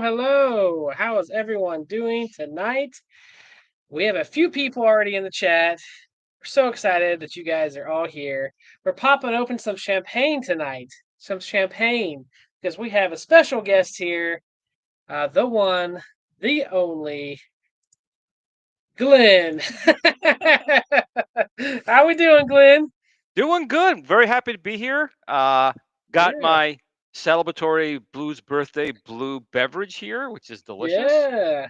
hello. How is everyone doing tonight? We have a few people already in the chat. We're so excited that you guys are all here. We're popping open some champagne tonight, some champagne, because we have a special guest here, the one, the only, Glenn. How we doing, Glenn? Doing good. Very happy to be here. Got Yeah, my celebratory Blues birthday blue beverage here, which is delicious. yeah.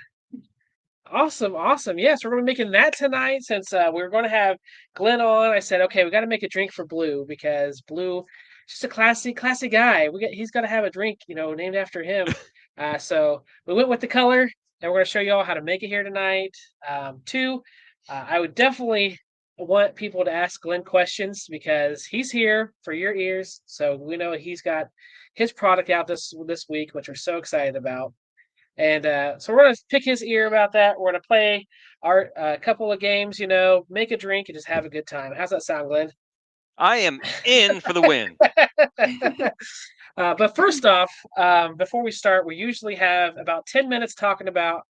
Awesome, awesome. Yes, we're gonna be making that tonight since we were gonna have Glenn on. I said, okay, we got to make a drink for Blue because Blue, just a classy guy. He's got to have a drink, named after him. So we went with the color, and we're gonna show you all how to make it here tonight. Two, I would definitely want people to ask Glenn questions because he's here for your ears. So we know he's got his product out this week, which we're so excited about. And so we're gonna pick his ear about that. We're gonna play our couple of games, make a drink and just have a good time. How's that sound, Glenn? I am in for the win. But first off, before we start, we usually have about 10 minutes talking about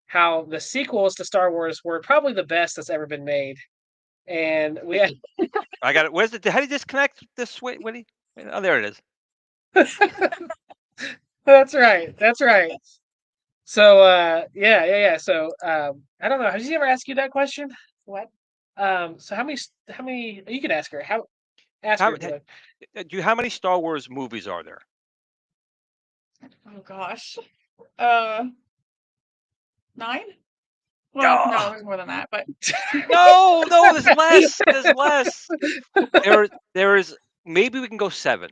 how the sequels to Star Wars were probably the best that's ever been made. And I got it. Where's the? How do you disconnect this switch? What do you? Oh, there it is. that's right. That's right. So yeah. So I don't know. Has she ever asked you that question? What? So how many you can ask her. Ask How her, Glenn. how many Star Wars movies are there? Oh gosh. Uh, 9? Well, no, Oh, there's more than that, but no, there's less. There's less. There is. Maybe we can go 7.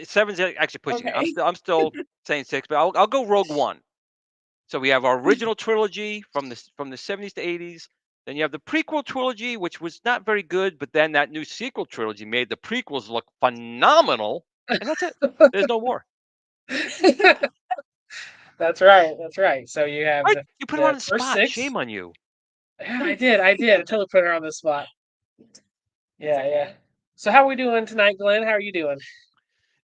Seven's actually pushing it. okay. I'm still saying 6, but I'll go Rogue One. So we have our original trilogy from the 70s to 80s. Then you have the prequel trilogy, which was not very good, but then that new sequel trilogy made the prequels look phenomenal. And that's it. There's no more. That's right. That's right. So you have Right? the You put her on the the first spot. six. Shame on you. Yeah, I did. I did. I totally put her on the spot. It's Yeah, yeah. okay. So how are we doing tonight, Glenn? How are you doing?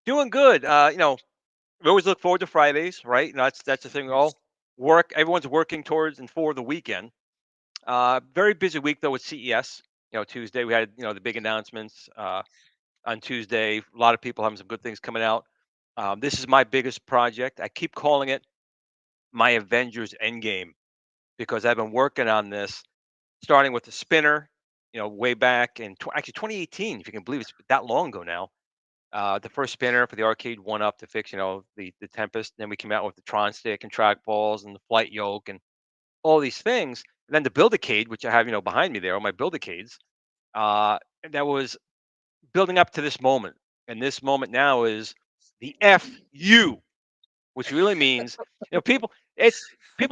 Doing good. We always look forward to Fridays, right? And that's the thing. We all work. Everyone's working towards and for the weekend. Very busy week though with CES. Tuesday we had the big announcements. On Tuesday, a lot of people having some good things coming out. This is my biggest project. I keep calling it my Avengers Endgame because I've been working on this, starting with the spinner, way back in actually 2018, if you can believe it's that long ago now. The first spinner for the arcade one up to fix, the Tempest. Then we came out with the Tron stick and trackballs and the flight yoke and all these things. And then the Build-a-cade, which I have, behind me there, all my Build-a-cades. That was building up to this moment. And this moment now is the FU, which really means, people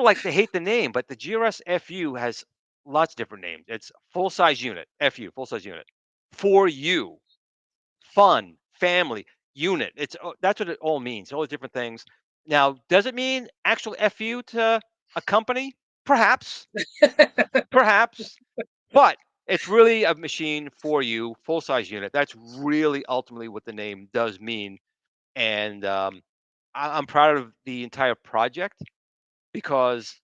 like to hate the name, but the GRS FU has lots of different names. It's full size unit, FU, full size unit. For you, fun, family, unit. That's what it all means. All the different things. Now, does it mean actual FU to a company? Perhaps, perhaps, but it's really a machine for you, full size unit. That's really ultimately what the name does mean. And I'm proud of the entire project because,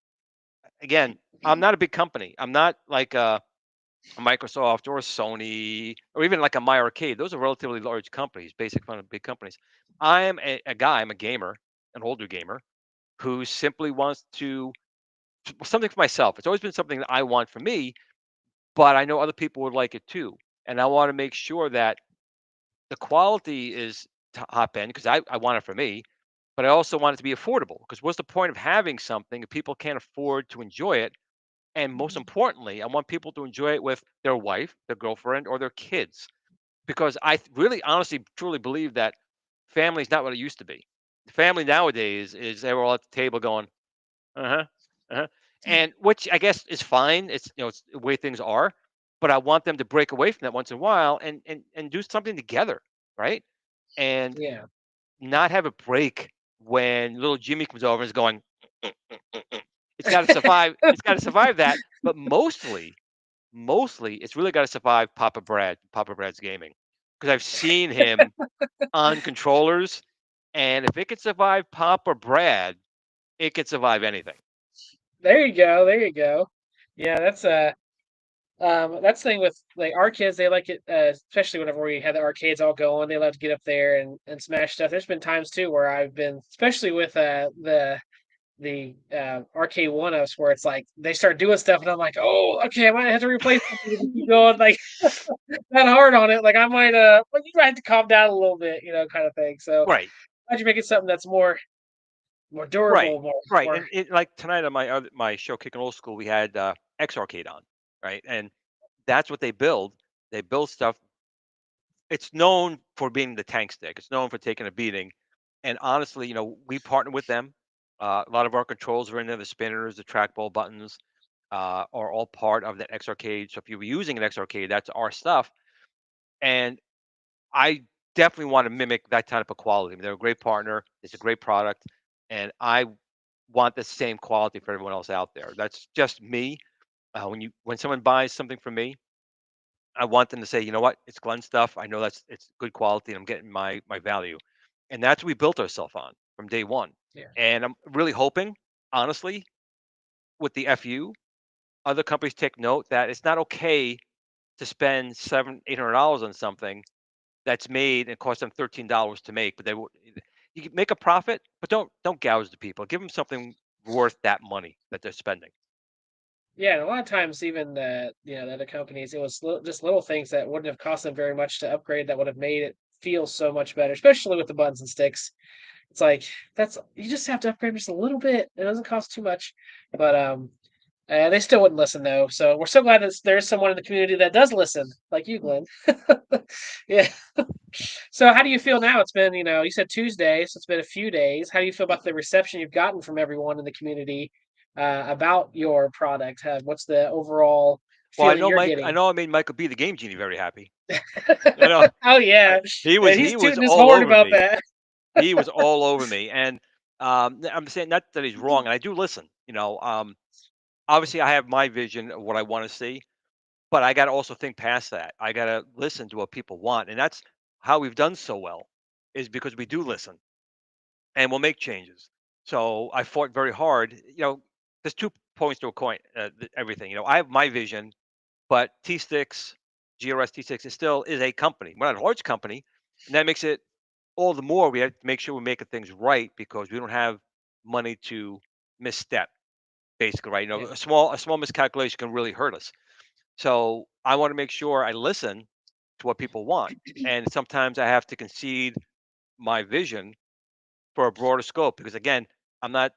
again, I'm not a big company. I'm not like a Microsoft or a Sony or even like a My Arcade. Those are relatively large companies, basic kind of big companies. I am a guy. I'm a gamer, an older gamer, who simply wants to something for myself. It's always been something that I want for me, but I know other people would like it too. And I want to make sure that the quality is top end because I want it for me, but I also want it to be affordable because what's the point of having something if people can't afford to enjoy it? And most Mhm. importantly, I want people to enjoy it with their wife, their girlfriend, or their kids because really honestly truly believe that family is not what it used to be. The family nowadays is they're all at the table going, uh-huh, uh-huh. And which I guess is fine. It's the way things are. But I want them to break away from that once in a while and do something together, right? And Yeah. not have a break when little Jimmy comes over and is going, it's got to survive. It's got to survive that. But mostly, it's really got to survive Papa Brad's gaming, because I've seen him on controllers, and if it could survive Papa Brad, it can survive anything. There you go. There you go. Yeah, that's the thing with like our kids. They like it, especially whenever we had the arcades all going. They love to get up there and smash stuff. There's been times too where I've been, especially with the arcade one ups, where it's like they start doing stuff, and I'm like, oh, okay, I might have to replace something if you keep going like that hard on it. Like I might, but you might have to calm down a little bit, kind of thing. So Right. why'd you make it something that's more Right. durable, more Right. more And like tonight on my show, Kicking Old School, we had X Arcade on, right? And that's what they build. They build stuff. It's known for being the tank stick. It's known for taking a beating. And honestly, we partner with them. A lot of our controls are in there. The spinners, the trackball buttons are all part of that X Arcade. So if you were using an X Arcade, that's our stuff. And I definitely want to mimic that type of quality. I mean, they're a great partner. It's a great product, and I want the same quality for everyone else out there. That's just me. When someone buys something from me, I want them to say, you know what, it's Glen stuff. I know it's good quality, and I'm getting my value, and that's what we built ourselves on from day one. yeah. And I'm really hoping, honestly, with the FU, other companies take note that it's not okay to spend $700-800 on something that's made and cost them $13 to make, but you can make a profit, but don't gouge the people. Give them something worth that money that they're spending. Yeah, and a lot of times, even the other companies, it was just little things that wouldn't have cost them very much to upgrade that would have made it feel so much better, especially with the buttons and sticks. It's like you just have to upgrade just a little bit. It doesn't cost too much, but they still wouldn't listen though. So we're so glad that there's someone in the community that does listen, like you, Glenn. Yeah. So how do you feel now? It's been, you said Tuesday, so it's been a few days. How do you feel about the reception you've gotten from everyone in the community about your product? What's the overall Well, feeling you're I getting? know I made Michael B, the Game Genie, very happy. I know. Oh yeah, He yeah, was he's he was tooting his all horn over about me. that. He was all over me, and I'm saying not that he's wrong, and I do listen. Obviously, I have my vision of what I want to see, but I got to also think past that. I got to listen to what people want, and that's how we've done so well, is because we do listen and we'll make changes. So I fought very hard. There's 2 points to a coin. Everything. I have my vision, but T6, GRS T6 is a company. We're not a large company, and that makes it all the more we have to make sure we're making things right because we don't have money to misstep. Basically, right? Yeah, A small miscalculation can really hurt us. So I want to make sure I listen to what people want, and sometimes I have to concede my vision for a broader scope because again, I'm not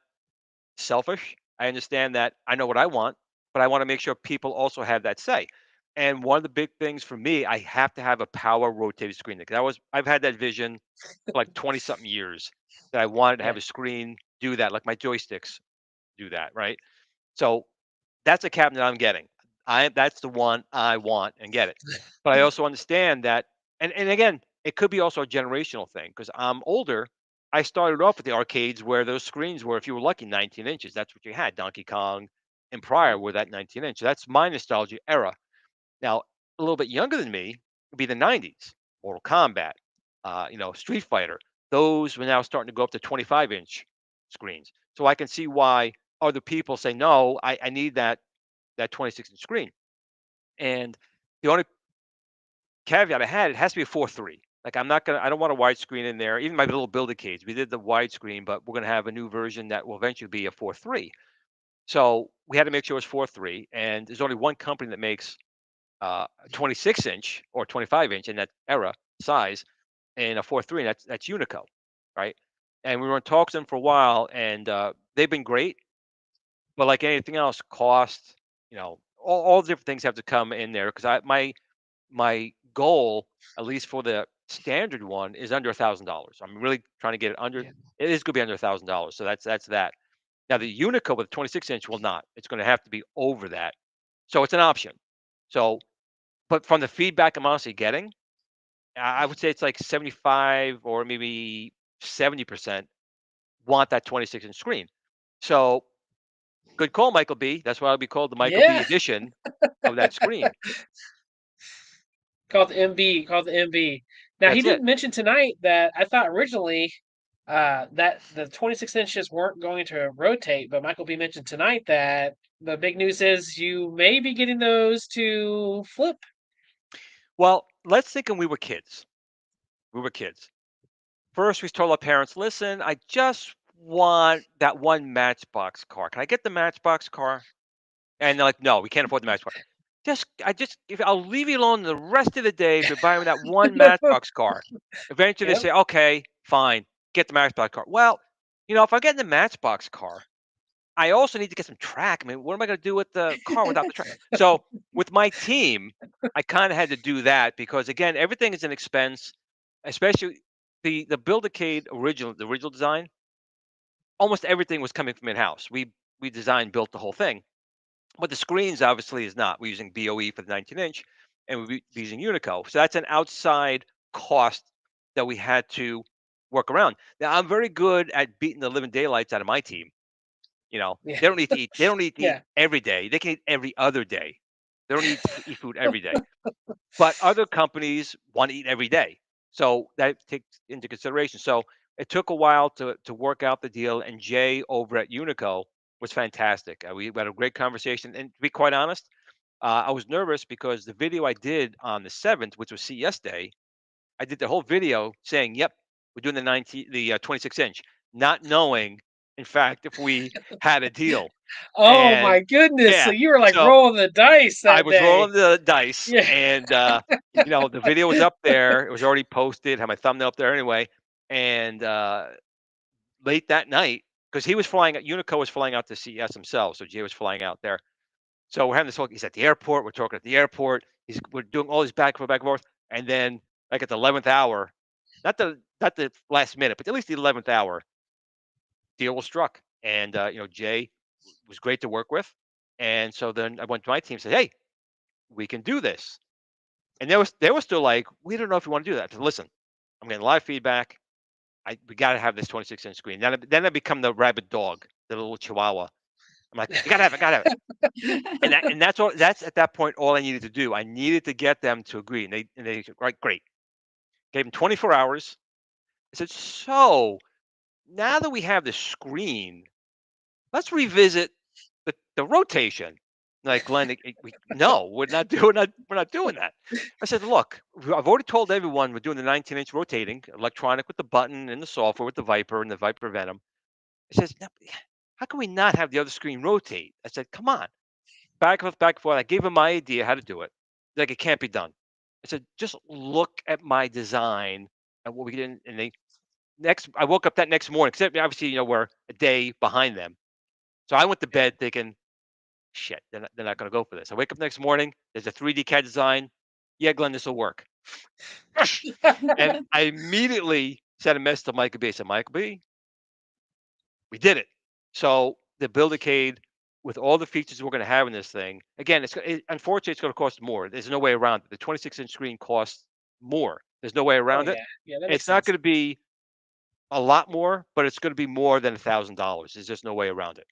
selfish. I understand that I know what I want, but I want to make sure people also have that say. And one of the big things for me, I have to have a power rotated screen because I've had that vision for like 20 something years that I wanted to yeah, have a screen do that, like my joysticks do that, right? So that's a cabinet I'm getting. That's the one I want and get it. But I also understand that, and again, it could be also a generational thing because I'm older. I started off with the arcades where those screens were, if you were lucky, 19 inches. That's what you had. Donkey Kong and yeah, prior were that 19 inch. That's my nostalgia era. Now, a little bit younger than me would be the 90s, Mortal Kombat, Street Fighter. Those were now starting to go up to 25-inch screens. So I can see why other people say, no, I need that 26-inch screen. And the only caveat I had, it has to be a 4:3. Like I don't want a widescreen in there. Even my little Build-a-cades, we did the widescreen, but we're gonna have a new version that will eventually be a 4:3. So we had to make sure it was 4:3, and there's only one company that makes a 26-inch or 25-inch in that era size and a 4:3, and that's Unico, right? And we were in talks with them for a while, and they've been great. But like anything else, cost, all the different things have to come in there because my goal, at least for the standard one, is under $1,000. I'm really trying to get it under. yeah. It is going to be under $1,000. So that's that. Now the Unico with 26-inch will not. It's going to have to be over that. So it's an option. So, but from the feedback I'm honestly getting, I would say it's like 75 or maybe 70% want that 26-inch screen. So good call, Michael B. That's why it'll be called the Michael B Yeah. edition of that screen. Called the MB. Called the MB. Now he That's did it. mention tonight that I thought originally, that the 26 inches weren't going to rotate, but Michael B mentioned tonight that the big news is you may be getting those to flip. Well, let's think when we were kids. We were kids. First, we told our parents, "Listen, I just want that one Matchbox car. Can I get the Matchbox car?" And they're like, "No, we can't afford the Matchbox." If I'll leave you alone the rest of the day if you're buying that one Matchbox car. Eventually, they Yep. say, "Okay, fine, get the Matchbox car." Well, if I get the Matchbox car, I also need to get some track. I mean, what am I going to do with the car without the track? So with my team, I kind of had to do that because again, everything is an expense, especially the Build-a-cade the original design. Almost everything was coming from in house. We designed, built the whole thing, but the screens obviously is not. We're using BOE for the 19-inch, and we're using Unico. So that's an outside cost that we had to work around. Now I'm very good at beating the living daylights out of my team. Yeah. They don't need to eat. They don't need to eat Yeah. every day. They can eat every other day. They don't need to eat food every day. But other companies want to eat every day, so that takes into consideration. So it took a while to work out the deal. And Jay over at Unico was fantastic. We had a great conversation. And to be quite honest, I was nervous because the video I did on the 7th, which was CES day, I did the whole video saying, "Yep, we're doing the 26 inch," not knowing, in fact, if we had a deal. Oh And my goodness. So yeah, you were like so rolling the dice I that was day. rolling the dice, Yeah. and the video was up there. It was already posted. Had my thumbnail up there anyway. And late that night, because he was flying, Unico was flying out to CES himself, so Jay was flying out there. So we're having this whole. He's at the airport. We're talking at the airport. We're doing all this back and forth, and then like at the 11th hour, not the last minute, but at least the 11th hour, deal was struck. And Jay was great to work with. And so then I went to my team and said, "Hey, we can do this." And they were still like, "We don't know if we want to do that." I said, "Listen, I'm getting a lot of feedback. We got to have this 26-inch screen." Then I become the rabid dog, the little chihuahua. I'm like, "You gotta have it, gotta have it." And that's all. That's at that point all I needed to do. I needed to get them to agree, and they said, "Right, great." Gave them 24 hours. I said, "So now that we have the screen, let's revisit the rotation." Like, "Glenn, no, we're not doing that." I said, "Look, I've already told everyone we're doing the 19-inch rotating, electronic with the button and the software with the Viper and the Viper Venom." I says, "No, how can we not have the other screen rotate?" I said, "Come on." Back and forth, back and forth. I gave him my idea how to do it. Like, "It can't be done." I said, "Just look at my design and what we did." And I woke up that next morning, because obviously, we're a day behind them. So I went to Yeah. bed thinking, "Shit, they're not going to go for this." I wake up next morning. There's a 3D CAD design. "Yeah, Glenn, this will work." And I immediately sent a message to Michael B. I said, "Michael B, we did it." So the Build-A-cade, with all the features we're going to have in this thing, again, unfortunately it's going to cost more. There's no way around it. The 26-inch screen costs more. There's no way Oh around it. yeah. Yeah, that And makes it's not sense. going to be a lot more, but it's going to be more than $1,000. There's just no way around it.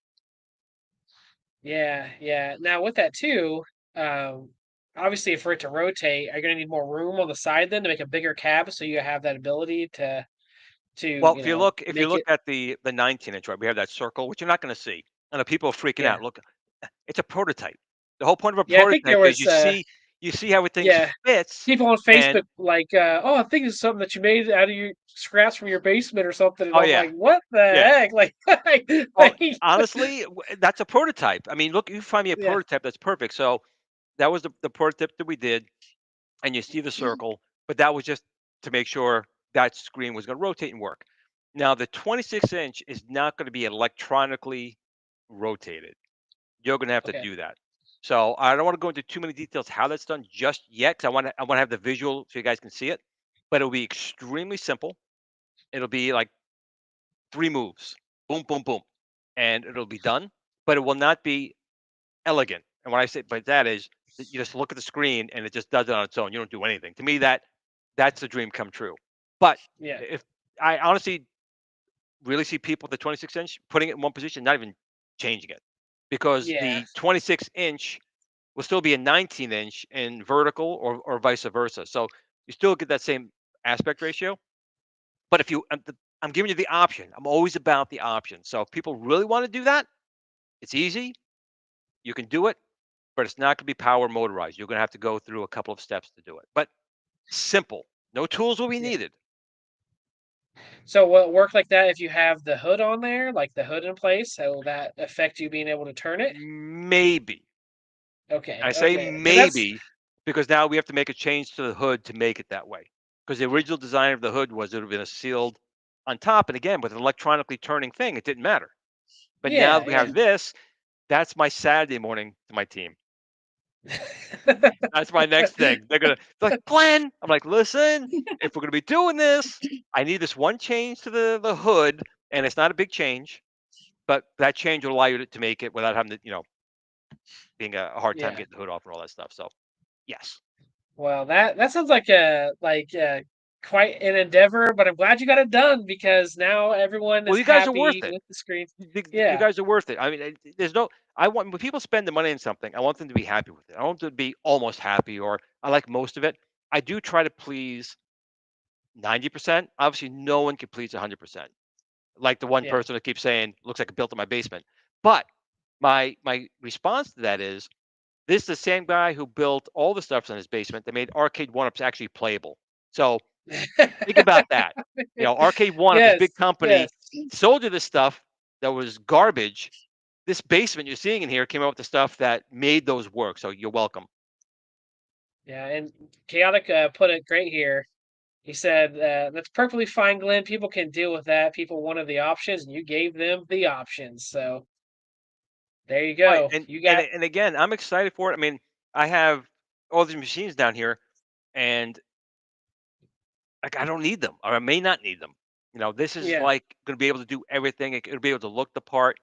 Yeah, yeah. Now with that too, um, obviously for it to rotate, are you gonna need more room on the side then to make a bigger cab so you have that ability to, Well, if you make look it. at the 19-inch, right, we have that circle, which you're not going to see. And the people are freaking Yeah. out. Look, it's a prototype. The whole point of a Yeah, I think there prototype is was you see how things yeah, fits. people on And Facebook like, "Oh, I think it's something that you made out of your scraps from your basement or something," and oh I'm yeah, like, "What the yeah. heck?" Like, Well, like, honestly, that's a prototype. I mean, look, you find me a yeah, prototype that's perfect. So that was the prototype that we did, and you see the circle, but that was just to make sure that screen was going to rotate and work. Now, the 26-inch is not going to be electronically rotated. You're going to have to okay, do that. So I don't want to go into too many details how that's done just yet, because I want to have the visual so you guys can see it. But it'll be extremely simple. It'll be like 3 moves, boom, boom, boom, and it'll be done. But it will not be elegant. And what I say by that is that you just look at the screen and it just does it on its own. You don't do anything. To me, that's a dream come true. But yeah, if I honestly really see people with the 26-inch putting it in one position, not even changing it, because yeah, the 26-inch will still be a 19-inch in vertical or vice versa. So you still get that same aspect ratio. But if you, I'm giving you the option. I'm always about the option. So if people really want to do that, it's easy. You can do it, but it's not going to be power motorized. You're going to have to go through a couple of steps to do it. But simple. No tools will be Yeah. needed. So will it work like that if you have the hood on there, like the hood in place? So will that affect you being able to turn it? Maybe. Okay, I say okay, because that's maybe because now we have to make a change to the hood to make it that way. Because the original design of the hood was it would have been a sealed on top, and again with an electronically turning thing, it didn't matter. But now that we yeah, have this, that's my Saturday morning to my team. yeah. That's my next thing. They're like, Glenn. I'm like, listen, if we're gonna be doing this, I need this one change to the hood, and it's not a big change, but that change will allow you to make it without having to, being a hard time Yeah. getting the hood off and all that stuff. So yes. Well, that sounds like quite an endeavor, but I'm glad you got it done because now everyone Well, is you guys are worth happy it. with the screen. You Yeah, guys are worth it. I mean, there's no. I want when people spend the money on something, I want them to be happy with it. I want them to be almost happy, or I like most of it. I do try to please 90%. Obviously, no one can please 100%. Like the one yeah. person that keeps saying, "Looks like I built in my basement." But my response to that is, this is the same guy who built all the stuff in his basement that made arcade one-ups actually playable. So think about that. Arcade One Up, this Yes, big company, yes. sold you this stuff that was garbage. This basement you're seeing in here came out with the stuff that made those work. So you're welcome. Yeah, and Chaotic put it great here. He said, "That's perfectly fine, Glenn. People can deal with that. People wanted the options, and you gave them the options. So there you Right. go. And You and got and again, I'm excited for it. I mean, I have all these machines down here, and like I don't need them, or I may not need them. This is yeah, like going to be able to do everything. It'll be able to look the part.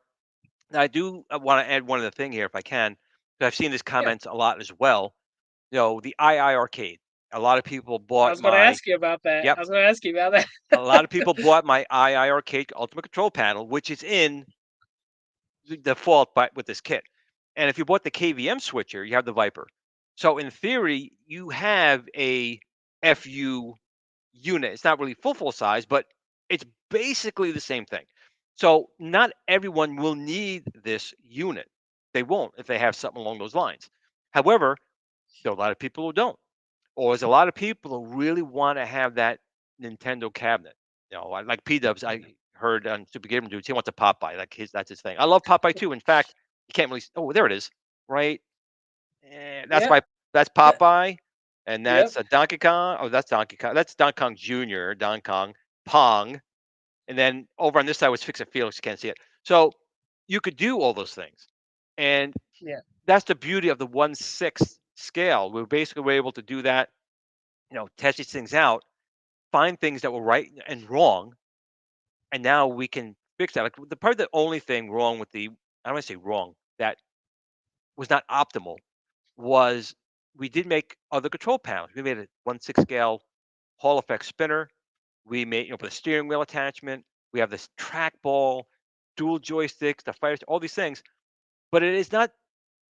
Now, I do want to add one other thing here, if I can, 'cause I've seen this yeah. comments a lot as well. The II arcade. A lot of people I bought was going to my ask you about that. Yep. I was going to ask you about A lot of that. people bought my II arcade ultimate control panel, which is in the default but with this kit. And if you bought the KVM switcher, you have the Viper. So in theory, you have a FU unit. It's not really full size, but it's basically the same thing. So not everyone will need this unit. They won't if they have something along those lines. However, there are a lot of people who don't. Or there's a lot of people who really want to have that Nintendo cabinet. Like P Dubs, I heard on Super Gamer Dudes, he wants a Popeye. That's his thing. I love Popeye too. In fact, you can't really. Oh, there it is. Right. That's Yep. That's Popeye, and Yep. that's a Donkey Kong. Oh, that's Donkey Kong. That's Donkey Kong Junior. Donkey Kong Pong, and then over on this side was Fix It Felix. You can't see it. So you could do all those things, and Yeah. that's the beauty of the 1/6 scale. We basically were able to do that. Test these things out, find things that were right and wrong, and now we can fix that. Like the only thing wrong with I don't want to say wrong, that was not optimal was we did make other control panels. We made a 1/6 scale Hall effect spinner. We made, for the steering wheel attachment. We have this trackball, dual joysticks, the fire, all these things. But it is not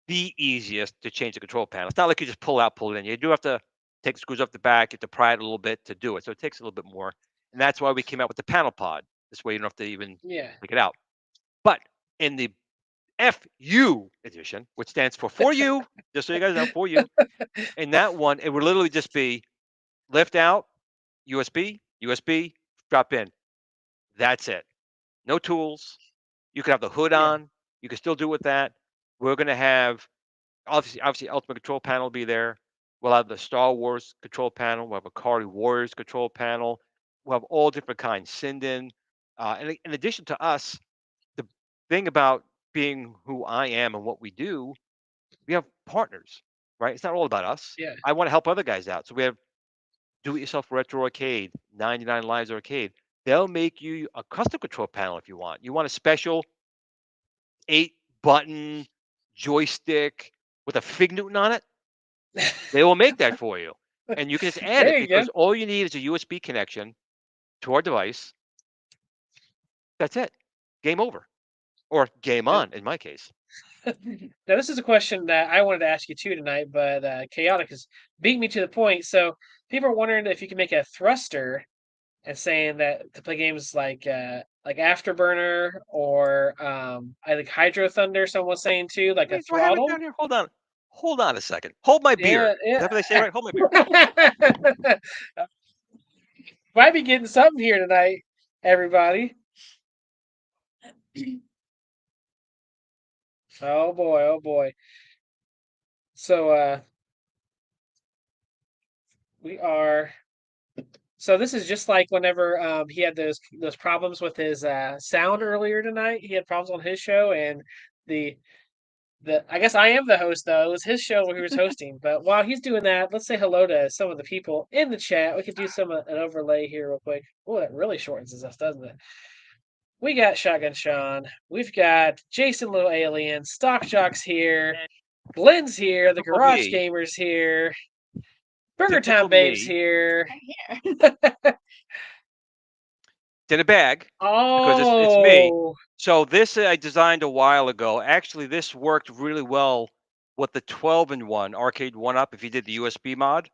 the easiest to change the control panel. It's not like you just pull it in. You do have to take the screws off the back, you have to pry it a little bit to do it. So it takes a little bit more. And that's why we came out with the panel pod. This way you don't have to even Yeah. take it out. But in the FU edition, which stands for you, just so you guys know, for you, in that one, it would literally just be lift out, USB, USB, drop in. That's it. No tools. You could have the hood Yeah. on. You can still do with that. We're going to have obviously Ultimate Control Panel will be there. We'll have the Star Wars control panel. We'll have a Akari Warriors control panel. We'll have all different kinds. Sinden. And in addition to us, the thing about being who I am and what we do, we have partners, right? It's not all about us. Yeah. I want to help other guys out. So we have Do It Yourself Retro Arcade, 99 Lives Arcade. They'll make you a custom control panel if you want. You want a special 8-button joystick with a Fig Newton on it? They will make that for you. And you can just add it There you go. because all you need is a USB connection to our device. That's it. Game over. Or game Uh, on in my case. Now, this is a question that I wanted to ask you too tonight, but Chaotic has beat me to the point. So people are wondering if you can make a thruster and saying that to play games like Afterburner or I think Hydro Thunder. Someone was saying too, like a Wait, do I have it throttle. down here? Hold on. Hold on a second. Hold my beer. Yeah, Is that what they say, right? Hold my beer. yeah. Might be getting something here tonight, everybody. Oh boy, oh boy. So we are so this is just like whenever he had those problems with his sound earlier tonight. He had problems on his show and the I guess I am the host though. It was his show where he was hosting. But while he's doing that, let's say hello to some of the people in the chat. We could do some an overlay here real quick. Oh, that really shortens this, doesn't it? We got Shotgun Sean. We've got Jason Little Alien. Stock Jock's here. Glen's here. The Typical Garage me. Gamer's here. Burger Time Typical Babe's me. here. I'm here. It's in a bag because it's me. Oh, So this I designed a while ago. Actually, this worked really well with the 12-in-1 arcade one-up if you did the USB mod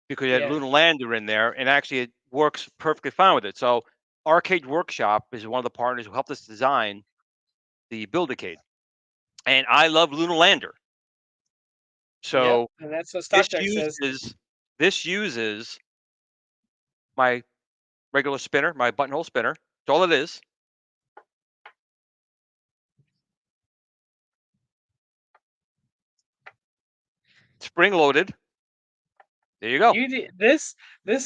because you had yeah. Lunar Lander in there, and actually it works perfectly fine with it. So Arcade Workshop is one of the partners who helped us design the Build-a-cade, and I love Lunar Lander. Yep. So And that's what this Stock Jock says. uses my regular spinner, my buttonhole spinner. That's all it is. Spring loaded. There you go. This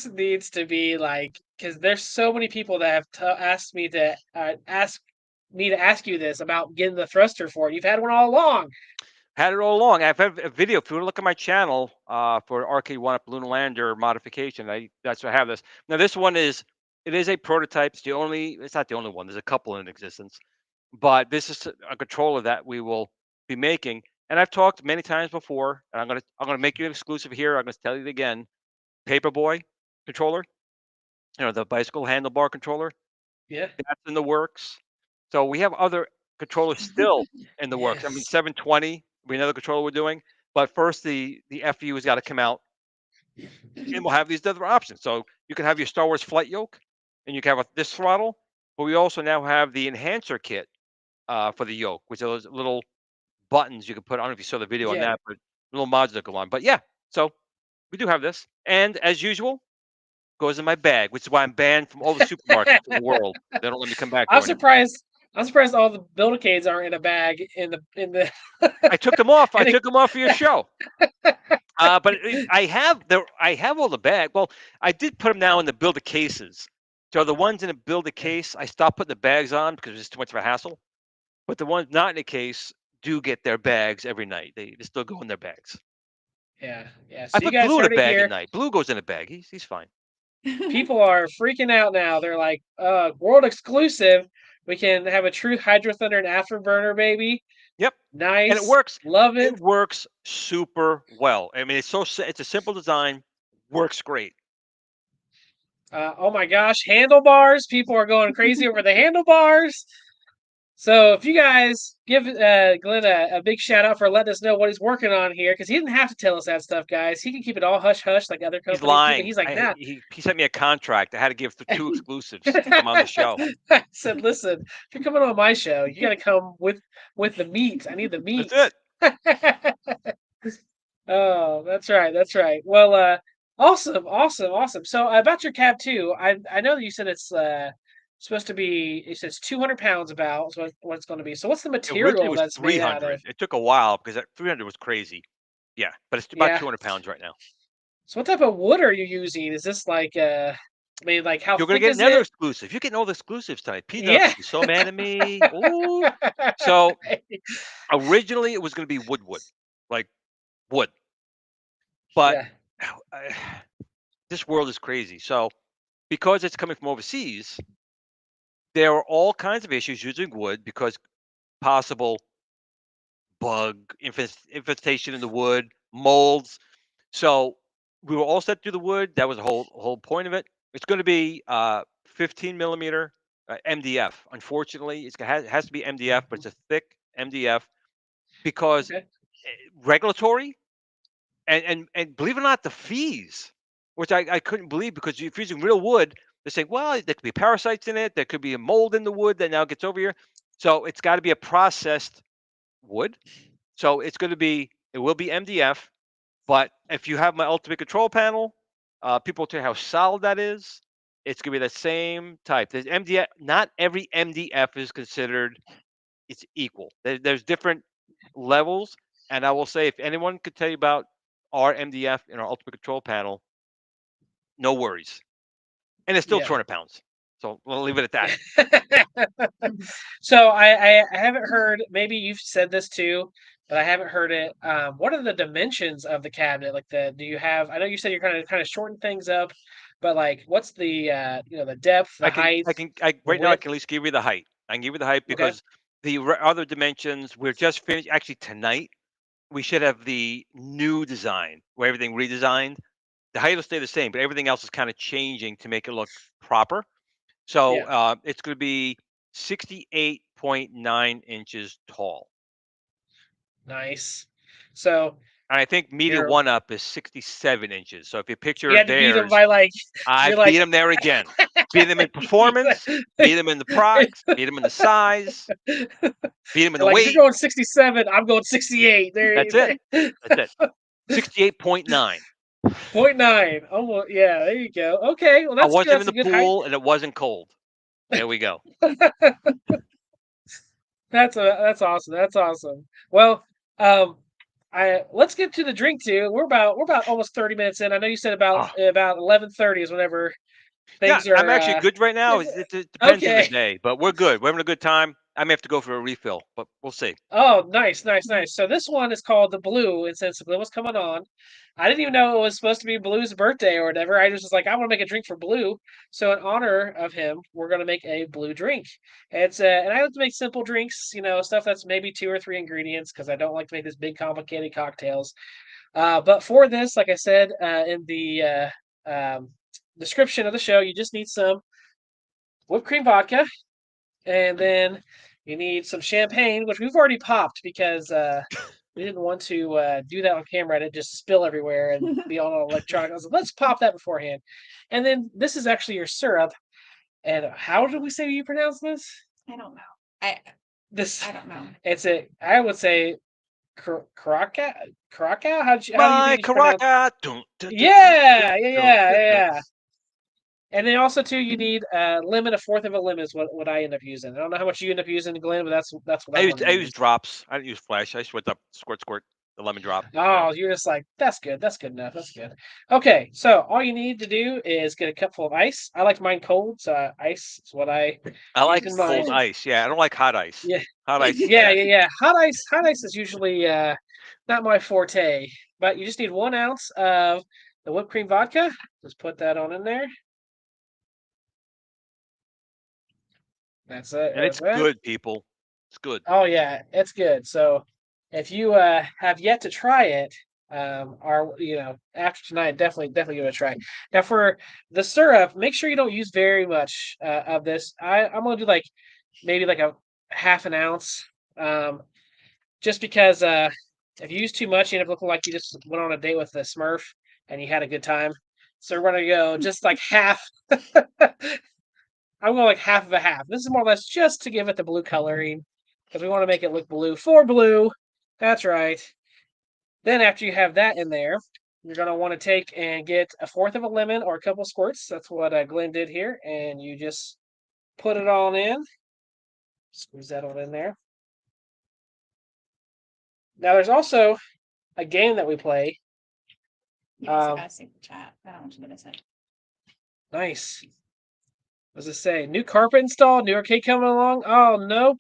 needs to be like because there's so many people that have asked me to ask you this about getting the thruster for it. You've had one all along. Had it all along. I've had a video. If you look at my channel for Arcade One Up Lunar Lander modification, that's why I have this. Now this one it is a prototype. It's not the only one. There's a couple in existence, but this is a controller that we will be making. And I've talked many times before, and I'm gonna make you an exclusive here. I'm gonna tell you it again. Paperboy controller, the bicycle handlebar controller. Yeah. That's in the works. So we have other controllers still in the works. I mean, Yes. 720, we another controller we're doing. But first, the FU has got to come out, and we'll have these other options. So you can have your Star Wars flight yoke, and you can have this throttle. But we also now have the enhancer kit for the yoke, which are those little buttons you can put. I don't know if you saw the video on Yeah. that, but little mods that go on. But yeah, so we do have this, and as usual, goes in my bag, which is why I'm banned from all the supermarkets in the world. They don't let me come back I'm there anymore. surprised. I'm surprised all the Build-a-cades aren't in a bag in the. I took them off. I in took them off for your show. But I have all the bag. Well, I did put them now in the build a cases. So the ones in a build a case, I stopped putting the bags on because it's too much of a hassle. But the ones not in a case do get their bags every night. They still go in their bags. Yeah, yeah. I So you put guys Blue in a heard it bag at here. night. Blue goes in a bag. He's fine. People are freaking out now. They're like, world exclusive. We can have a true Hydro Thunder and Afterburner, baby. Yep. And it Nice. works. Love it. It works super well. I mean, it's a simple design. Works great. Oh my gosh, handlebars. People are going crazy over the handlebars. So if you guys give Glenn a big shout out for letting us know what he's working on here, because he didn't have to tell us that stuff, guys. He can keep it all hush hush like other He's companies do, but lying. he's like, nah. He sent me a contract. I had to give the two exclusives to come on the show. I said, listen, if you're coming on my show, you got to come with the meat. I need the That's meat. it. Oh, that's right. That's right. Well, awesome, awesome, awesome. So about your cab too, I know that you said it's supposed to be. It says 200 pounds about what it's going to be. So what's the Originally, it material was that's made out of? 300. It took a while because that 300 was crazy. Yeah, but it's about Yeah. 200 pounds right now. So what type of wood are you using? Is this like I mean, like how You're gonna thick get is another it? exclusive. You're getting all the exclusives tonight. Peanut's Yeah. gonna be so mad at me. Ooh. So originally, it was gonna be wood, like wood. But Yeah. I, this world is crazy. So because it's coming from overseas, there are all kinds of issues using wood because possible bug infestation in the wood, molds. So we were all set to do the wood. That was the whole point of it. It's going to be 15 millimeter MDF. Unfortunately, it has to be MDF, but it's a thick MDF because Okay. regulatory and believe it or not, the fees, which I couldn't believe because if you're using real wood, They say, well, there could be parasites in it. There could be a mold in the wood that now gets over here. So it's got to be a processed wood. So it will be MDF. But if you have my ultimate control panel, people tell you how solid that is. It's gonna be the same type. There's MDF. Not every MDF is considered it's equal. There's different levels, and I will say if anyone could tell you about our MDF in our ultimate control panel, no worries, and it's still Yeah. 200 pounds. So we'll leave it at that. So I haven't heard. Maybe you've said this too, but I haven't heard it. What are the dimensions of the cabinet? Like do you have? I know you said you're kind of shorten things up, but like what's the the depth, the height, the Right now I width? can at least give you the height. I can give you the height Okay. because the other dimensions we're just finished. Actually, tonight we should have the new design where everything redesigned. The height will stay the same, but everything else is kind of changing to make it look proper. So Yeah. it's going to be 68.9 inches tall. Nice. So And I think media you're one up is 67 inches. So if you you picture had to beat them theirs, by like I you're beat like them there again. Beat them in performance, beat them in the procs, beat them in the size, beat them in You're the like, if you're weight. going 67, I'm going 68. There That's you it. go. That's it. 68.9. Point nine. Almost, yeah, there you go. Okay, well I that's good. wasn't in That's a the good height. pool and it wasn't cold. There we go. That's awesome. That's awesome. Well, um, I let's get to the drink too. We're about almost 30 minutes in. I know you said Oh, about 11:30 is whenever yeah, things I'm are. actually good right now. It depends on the Okay. day, but we're good. We're having a good time. I may have to go for a refill, but we'll see. Oh, nice, nice, nice. So this one is called the Blue, and since Blue was coming on, I didn't even know it was supposed to be Blue's birthday or whatever. I just was like, I want to make a drink for Blue. So in honor of him, we're gonna make a Blue drink. And I like to make simple drinks, stuff that's maybe two or three ingredients because I don't like to make this big complicated cocktails. But for this, like I said in the description of the show, you just need some whipped cream vodka, and then you need some champagne, which we've already popped because we didn't want to do that on camera and it just spill everywhere and be all electronic. I was like, let's pop that beforehand. And then this is actually your syrup. And how do we say you pronounce this? I don't know. I This I don't know. I would say Curacao. Curacao. How do you My think it's pronounced? Caracas. Dun, dun, dun, dun, dun, Yeah, yeah, dun, yeah, dun, dun. yeah. And then also too, you need a lemon. A fourth of a lemon is what I end up using. I don't know how much you end up using, Glenn, but that's what I'm going to I use use. drops. I didn't use flash. I just went up, squirt, the lemon drop. Oh, you're just like, that's good. That's good enough. That's good. Okay, so all you need to do is get a cup full of ice. I like mine cold, so ice is what I I use like in cold mine. So ice. Yeah, I don't like hot ice. Yeah, Hot ice is yeah, yeah, nasty. yeah. Hot ice is usually not my forte, but you just need 1 ounce of the whipped cream vodka. Just put that on in there. That's it. And That's it's it. good, people. It's good. Oh yeah, it's good. So if you have yet to try it, or after tonight, definitely give it a try. Now for the syrup, make sure you don't use very much of this. I'm gonna do like maybe like a half an ounce, just because if you use too much, you end up looking like you just went on a date with a Smurf and you had a good time. So we're gonna go just like half. I'm going like half of a half. This is more or less just to give it the blue coloring because we want to make it look blue for blue. That's right. Then after you have that in there, you're going to want to take and get a fourth of a lemon or a couple squirts. That's what Glenn did here. And you just put it all in. Squeeze that all in there. Now there's also a game that we play. yes, I gotta see the chat. I don't know what you're gonna say. Nice. What does it say? New carpet installed, new arcade coming along. Oh nope.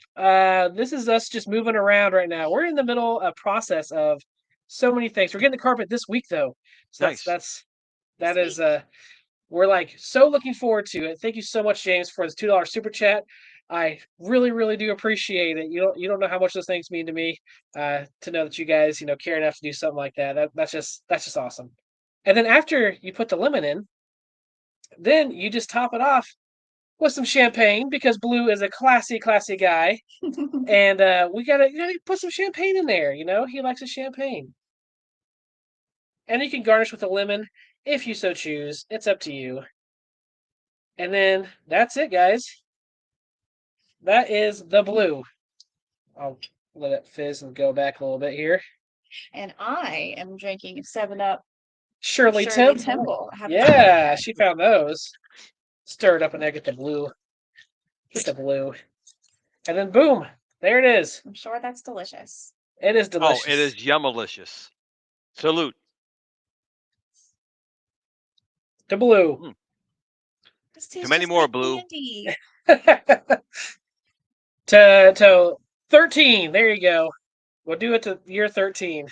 This is us just moving around right now. We're in the middle of process of so many things. We're getting the carpet this week though. So Nice. that Sweet. is we're like so looking forward to it. Thank you so much, James, for this $2 super chat. I really, really do appreciate it. You don't know how much those things mean to me. To know that you guys, care enough to do something like that. That's just awesome. And then after you put the lemon in, then you just top it off with some champagne because Blue is a classy guy, and we gotta put some champagne in there. He likes a champagne, and you can garnish with a lemon if you so choose. It's up to you. And then that's it, guys. That is the blue. I'll let it fizz and go back a little bit here. And I am drinking 7-Up Shirley Shirley Temple. Temple. I haven't tried Yeah, that yet. she found those. Stir it up and I get the blue. Get the blue. And then boom, there it is. I'm sure that's delicious. It is Oh, it delicious. is yummalicious. Salute. The blue. Mm. This tastes many just more, like Blue. candy. to 13. There you go. We'll do it to year 13.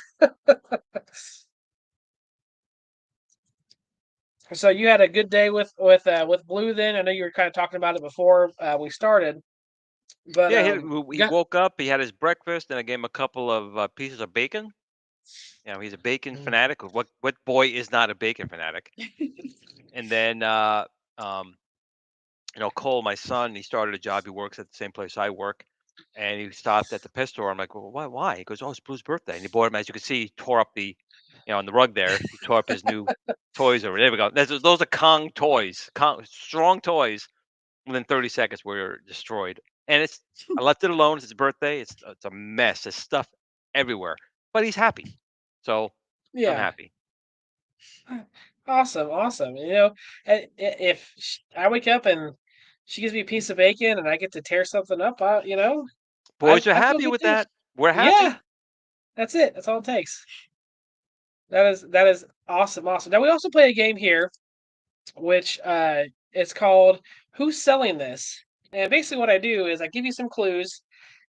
So you had a good day with Blue then. I know you were kind of talking about it before we started, but Yeah, you he got woke up. He had his breakfast, and I gave him a couple of pieces of bacon. You know, he's a bacon fanatic. What boy is not a bacon fanatic? And then um, Cole, my son, he started a job. He works at the same place I work, and he stopped at the pet store. I'm like, well, why? Why? He goes, oh, it's Blue's birthday, and he bought him. As you can see, he tore up on the rug there. He tore up his new toys over. There we go. Those are Kong toys, strong toys. Within 30 seconds, were destroyed. And I left it alone. It's his birthday. It's a mess. There's stuff everywhere, but he's happy, so I'm yeah. happy. Awesome, awesome. If I wake up and she gives me a piece of bacon and I get to tear something up, Boys are I feel happy good with too. that. We're Yeah, happy. that's it. That's all it takes. That is awesome, awesome. Now we also play a game here, which it's called Who's Selling This? And basically what I do is I give you some clues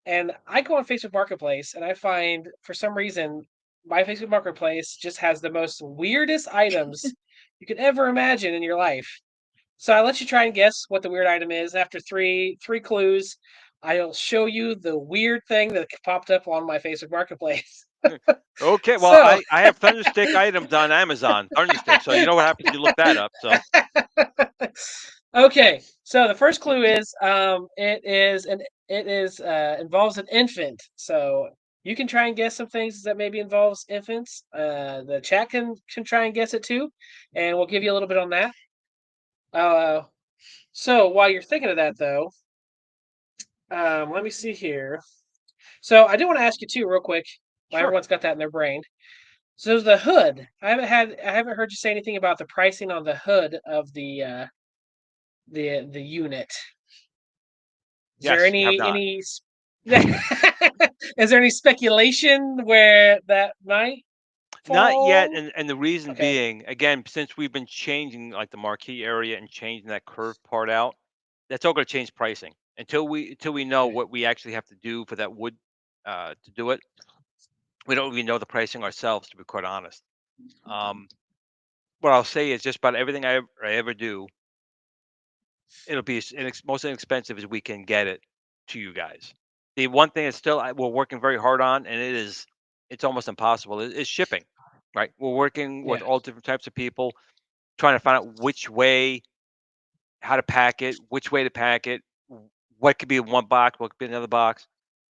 and I go on Facebook Marketplace and I find for some reason my Facebook Marketplace just has the most weirdest items you could ever imagine in your life. So I let you try and guess what the weird item is. After three clues, I'll show you the weird thing that popped up on my Facebook Marketplace. Okay, well, So I have Thunderstick items on Amazon. Thunderstick, so you know what happens if you look that up. So okay, so the first clue is it involves an infant. So you can try and guess some things that maybe involves infants. The chat can try and guess it too, and we'll give you a little bit on that. Uh, so while you're thinking of that, though, let me see here. So I do want to ask you too, real quick, while sure. everyone's got that in their brain. So the hood, I haven't heard you say anything about the pricing on the hood of the unit. Is there Yes, you have not. any is there any speculation where that might Not yet, fall? and the reason Okay. being, again, since we've been changing like the marquee area and changing that curved part out, that's all going to change pricing until we know Okay. what we actually have to do for that wood to do it. We don't even know the pricing ourselves, to be quite honest. Um, what I'll say is just about everything I ever do, it'll be most inexpensive as we can get it to you guys. The one thing is still we're working very hard on, and it's almost impossible, is shipping. Right, we're working with Yeah. all different types of people, trying to find out which way, how to pack it, which way to pack it, what could be in one box, what could be in another box,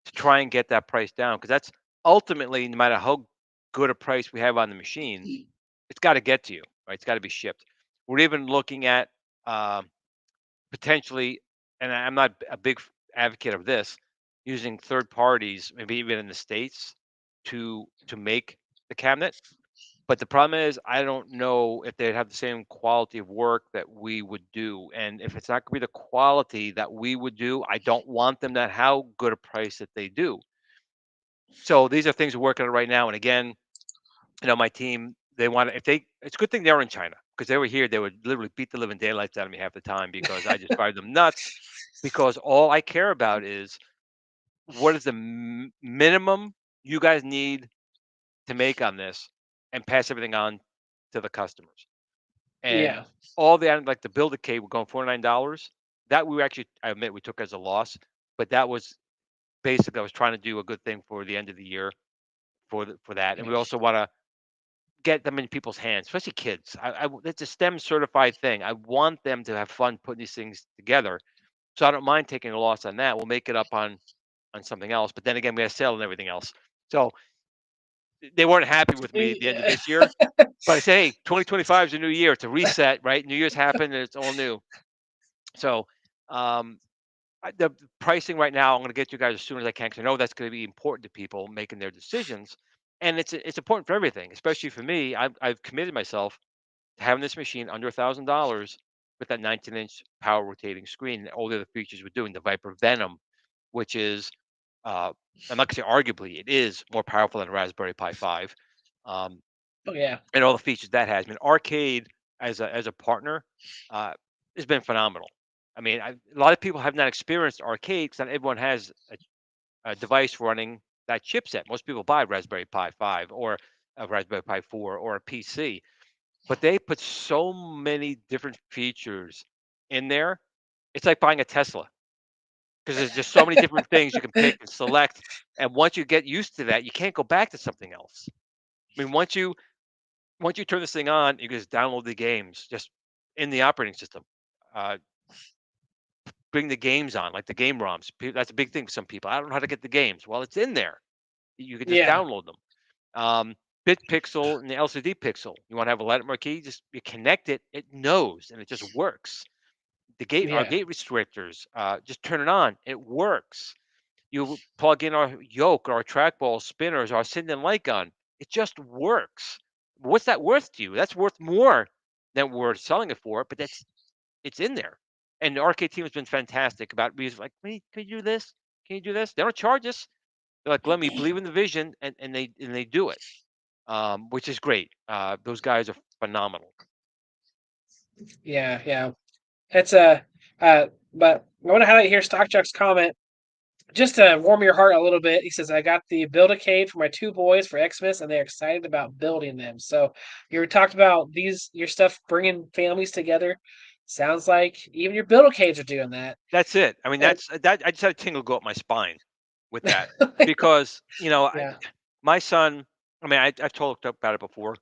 to try and get that price down. Because that's ultimately, no matter how good a price we have on the machine, it's got to get to you, right? It's got to be shipped. We're even looking at um, potentially, and I'm not a big advocate of this, using third parties, maybe even in the states, to make the cabinet. But the problem is, I don't know if they'd have the same quality of work that we would do. And if it's not going to be the quality that we would do, I don't want them to how good a price that they do. So these are things we're working on right now. And again, my team, they want to, if they, it's a good thing they're in China, because they were here, they would literally beat the living daylights out of me half the time because I just drive them nuts. Because all I care about is what is the minimum you guys need to make on this and pass everything on to the customers. And Yeah. all the like the Build-a-cade, we're going $49. That we actually, I admit, we took as a loss, but that was basically I was trying to do a good thing for the end of the year for that, and we also want to get them in people's hands, especially kids. It's a STEM certified thing. I want them to have fun putting these things together, so I don't mind taking a loss on that. We'll make it up on something else, but then again, we have sale and everything else. So they weren't happy with me at the end of Yeah. this year. But I say, hey, 2025 is a new year. It's a reset, right? New Year's happened and it's all new. So um, the pricing right now, I'm going to get you guys as soon as I can because I know that's going to be important to people making their decisions, and it's important for everything, especially for me. I've committed myself to having this machine under $1,000 with that 19-inch power rotating screen and all the other features we're doing. The Viper Venom, which is uh, I'm not going to say arguably, it is more powerful than a Raspberry Pi 5. Um, Oh yeah. and all the features that has. I mean, Arcade as a partner uh, has been phenomenal. I mean, a lot of people have not experienced Arcade because not everyone has a device running that chipset. Most people buy Raspberry Pi 5 or a Raspberry Pi 4 or a PC, but they put so many different features in there. It's like buying a Tesla because there's just so many different things you can pick and select. And once you get used to that, you can't go back to something else. I mean, once you turn this thing on, you can just download the games just in the operating system. Uh, bring the games on, like the game ROMs. That's a big thing for some people. I don't know how to get the games. Well, it's in there. You could just Yeah. download them. Um, Bit Pixel and the LCD Pixel. You want to have a light marquee? Just you connect it. It knows and it just works. Our Yeah. gate restrictors. Just turn it on. It works. You plug in our yoke, our trackball spinners, our Sinden light gun. It just works. What's that worth to you? That's worth more than we're selling it for, but it's in there. And the arcade team has been fantastic about being like, "Wait, can you do this? Can you do this?" They don't charge us. They're like, "Let me believe in the vision," and they do it, which is great. Those guys are phenomenal. Yeah. Yeah. It's a but I want to highlight here Stock Chuck's comment just to warm your heart a little bit. He says, "I got the Build-a-cade for my two boys for Xmas, and they're excited about building them." So you talked about your stuff bringing families together. Sounds like even your Build-a-cades are doing that. That's it. I mean, And that. I just had a tingle go up my spine with that because yeah, my son. I mean, I've talked about it before.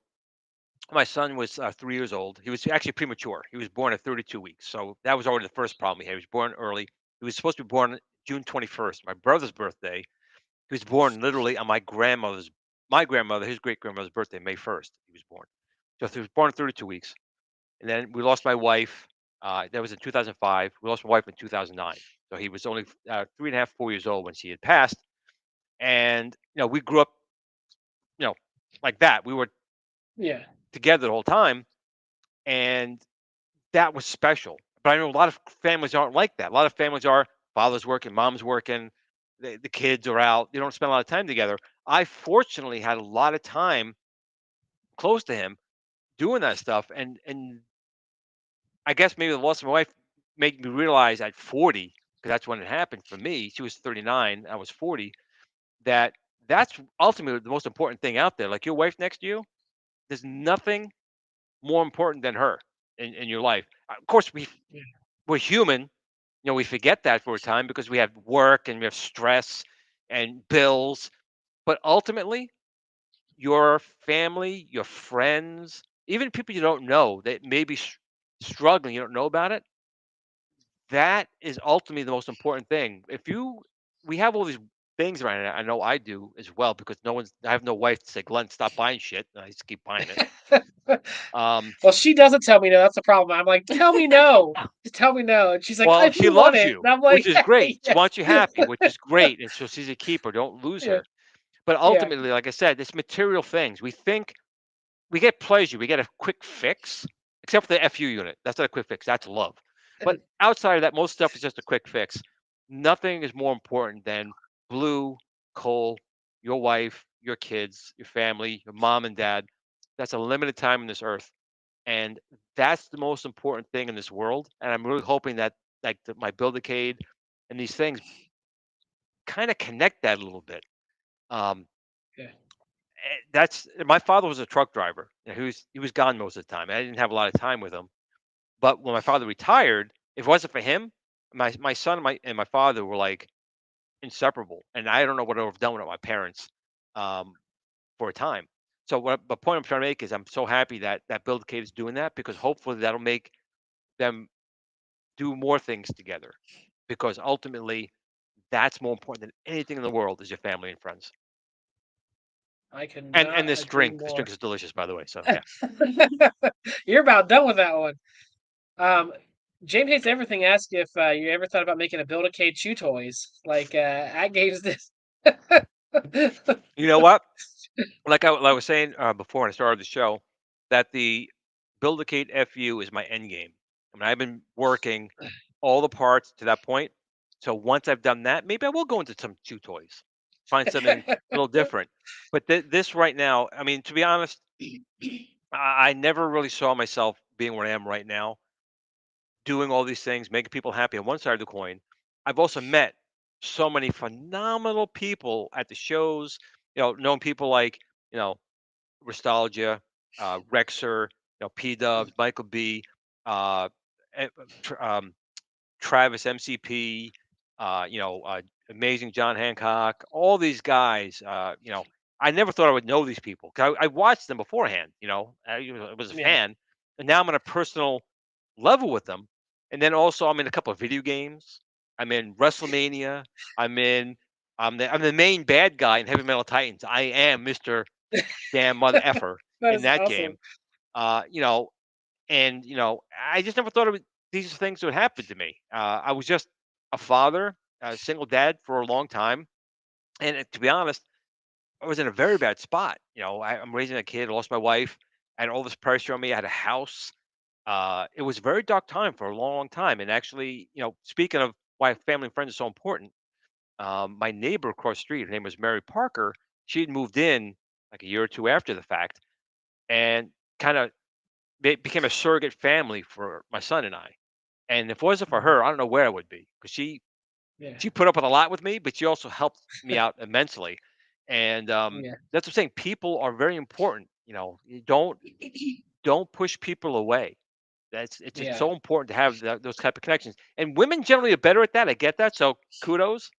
My son was 3 years old. He was actually premature. He was born at 32 weeks. So that was already the first problem he had. He was born early. He was supposed to be born June 21st, my brother's birthday. He was born literally on my grandmother, his great grandmother's birthday, May 1st. He was born. So he was born at 32 weeks. And then we lost my wife. That was in 2005. We lost my wife in 2009. So he was only 3.5, 4 years old when she had passed. And, we grew up, you know, like that. We were yeah, together the whole time. And that was special. But I know a lot of families aren't like that. A lot of families are father's working, mom's working, the kids are out. They don't spend a lot of time together. I fortunately had a lot of time close to him doing that stuff. And I guess maybe the loss of my wife made me realize at 40, because that's when it happened for me. She was 39, I was 40, that that's ultimately the most important thing out there. Like your wife next to you, there's nothing more important than her in your life. Of course, yeah, we're human. We forget that for a time because we have work and we have stress and bills. But ultimately, your family, your friends, even people you don't know that may be struggling, you don't know about it, that is ultimately the most important thing. We have all these things right now. I know I do as well because I have no wife to say, Glenn, stop buying shit. And I just keep buying it. Um, well, she doesn't tell me no. That's the problem. I'm like, tell me no. Just tell me no. And she's like, well, I she do want loves it. you, And I'm which like, is great. She yeah, wants you happy, which is great. And so she's a keeper. Don't lose yeah, her. But yeah, ultimately, like I said, it's material things. We get pleasure. We get a quick fix, except for the FU unit. That's not a quick fix. That's love. But outside of that, most stuff is just a quick fix. Nothing is more important than Blue, Cole, your wife, your kids, your family, your mom and dad. That's a limited time on this earth. And that's the most important thing in this world. And I'm really hoping that like my Build-a-cade and these things kind of connect that a little bit. Um, yeah. that's my father was a truck driver. He was gone most of the time. I didn't have a lot of time with him. But when my father retired, if it wasn't for him, my son and my father were like inseparable. And I don't know what I would have done without my parents um, for a time. So the point I'm trying to make is I'm so happy that Build Cade is doing that because hopefully that'll make them do more things together. Because ultimately, that's more important than anything in the world is your family and friends. I And cannot this agree drink, more. is delicious, by the way. So yeah. You're about done with that one. Um, James Hates Everything asked if you ever thought about making a Build-a-cade chew toys. Like at Gabe's this. You know what? Like I was saying before when I started the show, that the Build-a-cade FU is my end game. I mean, I've been working all the parts to that point. So once I've done that, maybe I will go into some chew toys, find something a little different. But this right now, I mean, to be honest, I never really saw myself being where I am right now, doing all these things, making people happy on one side of the coin. I've also met so many phenomenal people at the shows, known people like, you know, Nostalgia, Rexer, P Dubs, Michael B, uh, eh, tr- um, Travis MCP, amazing John Hancock, all these guys. I never thought I would know these people. 'Cause I watched them beforehand. I was a Yeah. fan, and now I'm on a personal level with them. And then also I'm in a couple of video games. I'm in WrestleMania. I'm in. I'm the main bad guy in Heavy Metal Titans. I am Mister Damn Mother Effer That in is that awesome. game. Uh, you know, and I just never thought these things would happen to me. I was just a father, a single dad for a long time, and to be honest, I was in a very bad spot. I'm raising a kid, lost my wife, I had all this pressure on me. I had a house. It was a very dark time for a long time. And actually, speaking of why family and friends are so important, my neighbor across the street, her name was Mary Parker. She had moved in like a year or two after the fact, and kind of became a surrogate family for my son and I. And if it wasn't for Mhm. her, I don't know where I would be, because Yeah. she put up with a lot with me, but she also helped me out immensely. And Yeah. that's what I'm saying. People are very important. You don't push people away. It's Yeah. so important to have those type of connections. And women generally are better at that. I get that. So kudos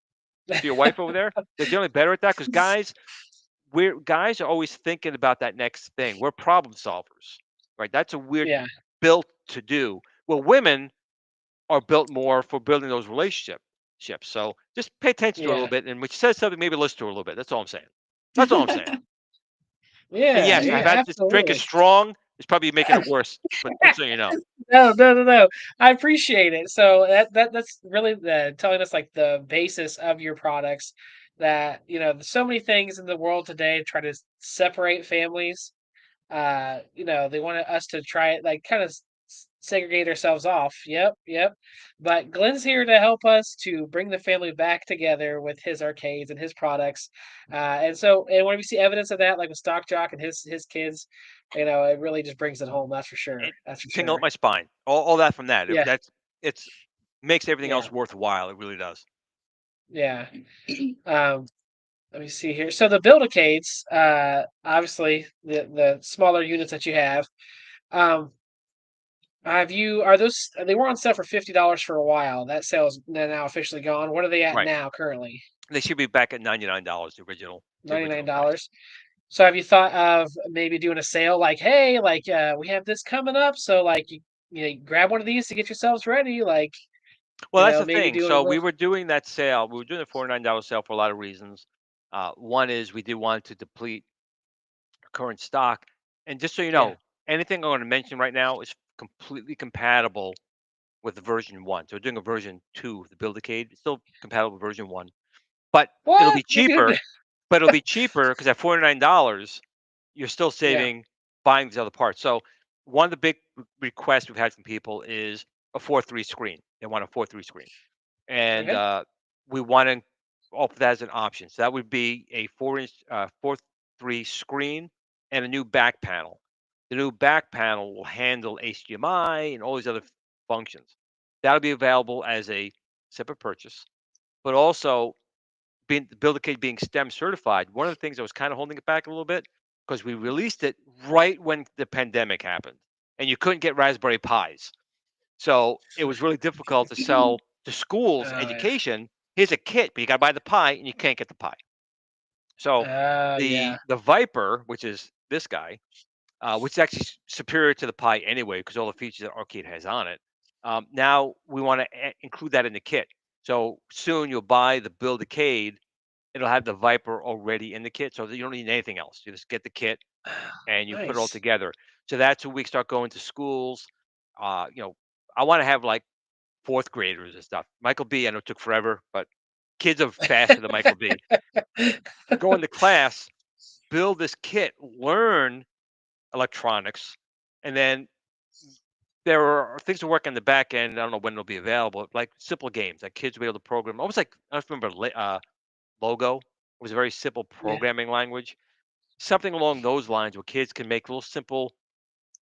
to your wife over there. They're generally better at that, because guys are always thinking about that next thing. We're problem solvers, right? That's a weird Yeah. built to do. Well, women are built more for building those relationships. So just pay attention to her a little Yeah. bit, and when she says something, maybe listen to her a little bit. That's all I'm saying. That's all I'm saying. And Yeah. yes, I've Yeah. had this drink is Absolutely. strong. It's probably making it worse, but just so you know. No, no, no, no. I appreciate it. So that's really telling us like the basis of your products. That there's so many things in the world today try to separate families. They want us to try it, like kind of segregate ourselves off. Yep, yep. But Glenn's here to help us to bring the family back together with his arcades and his products. And when we see evidence of that, like with Stock Jock and his kids, it really just brings it home. That's for sure. It That's for tingled up sure. my spine. All that from that. Yeah, It's makes everything yeah, else worthwhile. It really does. yeah. Um, Let me see here. So the Build-A-Cades, obviously the smaller units that you have. Um, are those they were on sale for $50 for a while. That sale is now officially gone. What are they at Right. now currently? They should be back at $99. The original price. $99. So have you thought of maybe doing a sale like, hey, like we have this coming up, so like grab one of these to get yourselves ready, like, Well, that's the maybe thing. doing a So we little. were doing that sale. We were doing the $49 sale for a lot of reasons. One is we did want to deplete current stock. And just so you Yeah. know, anything I'm going to mention right now is completely compatible with the version one. So we're doing a version two of the Build-A-Cade. It's still compatible with version one, but it'll What? be Look at cheaper. But it'll be cheaper because at $49, you're still Yeah. saving buying these other parts. So one of the big requests we've had from people is a 4:3 screen. They want a 4:3 screen, and Okay. we want to offer that as an option. So that would be a 4-inch 4:3 screen and a new back panel. The new back panel will handle HDMI and all these other functions. That'll be available as a separate purchase, but also being Build-A-Cade being STEM certified. One of the things that was kind of holding it back a little bit, because we released it right when the pandemic happened, and you couldn't get Raspberry Pis. So it was really difficult to sell to schools Oh yeah. education. Here's a kit, but you got to buy the pie, and you can't get the pie. So Oh yeah. the Viper, which is this guy, which is actually superior to the Pi anyway, because all the features that Arcade has on it. Now we want to include that in the kit. So soon you'll buy the Build-A-Cade. It'll have the Viper already in the kit, so that you don't need anything else. You just get the kit and you put it all Nice. together. So that's when we start going to schools. Uh, you know, I want to have like fourth graders and stuff. Michael B, I know it took forever, but kids are faster than Michael B. Go into class, build this kit, learn electronics, and then there are things to work on the back end. I don't know when it'll be available, like simple games that kids will be able to program. Almost like I don't remember Logo. It was a very simple Yeah, programming language. Something along those lines where kids can make little simple,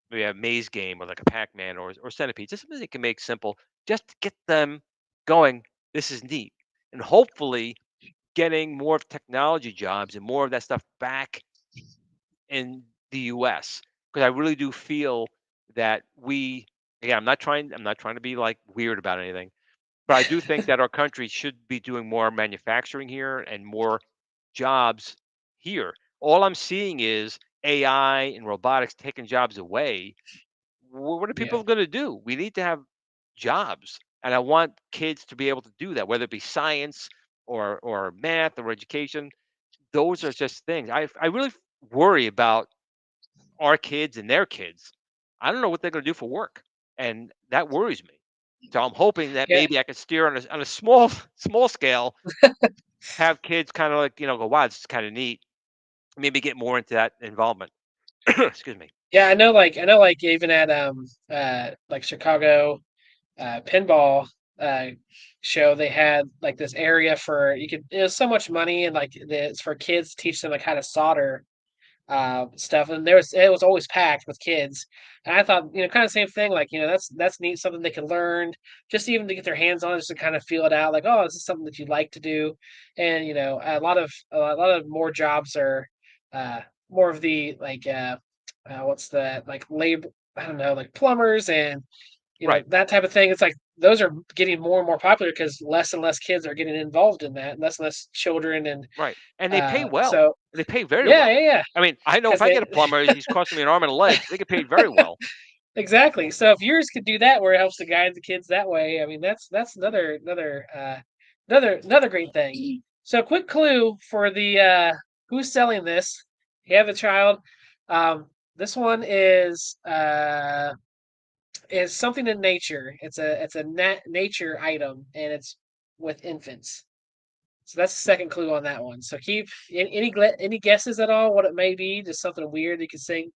maybe a maze game or like a Pac-Man or Centipede, just something they can make simple, just to get them going. This is neat, and hopefully getting more of technology jobs and more of that stuff back in the U.S. because I really do feel that we. Again, I'm not trying to be like weird about anything, but I do think that our country should be doing more manufacturing here and more jobs here. All I'm seeing is AI and robotics taking jobs away. What are yeah, people going to do? We need to have jobs, and I want kids to be able to do that, whether it be science or math or education. Those are just things I really worry about our kids and their kids. I don't know what they're going to do for work, and that worries me. So I'm hoping that yeah. maybe I could steer on a small small scale, have kids kind of like go, wow, this is kind of neat. Maybe get more into that involvement. Excuse me. Yeah, I know, like even at like Chicago pinball uh show, they had like this area for you could it was so much money, and like it's for kids to teach them like how to solder stuff, and it was always packed with kids. And I thought, kind of same thing, like, that's neat, something they can learn, just even to get their hands on it, just to kind of feel it out, like, oh, this is something that you'd like to do. And a lot of more jobs are uh more of the like what's that, like labor, I don't know, like plumbers and Right, that type of thing. It's like those are getting more and more popular because less and less kids are getting involved in that, less and less children. And right, and they pay well. so They pay very yeah, well. yeah, yeah, I mean, I know if because I they get a plumber, he's costing me an arm and a leg. They get paid very well. exactly. So if yours could do that, where it helps to guide the kids that way, I mean, that's another great thing. So quick clue for the who's selling this. You have a child. This one is something in nature. It's a nature item, and it's with infants. So that's the second clue on that one. So keep any guesses at all what it may be? Just something weird you could say.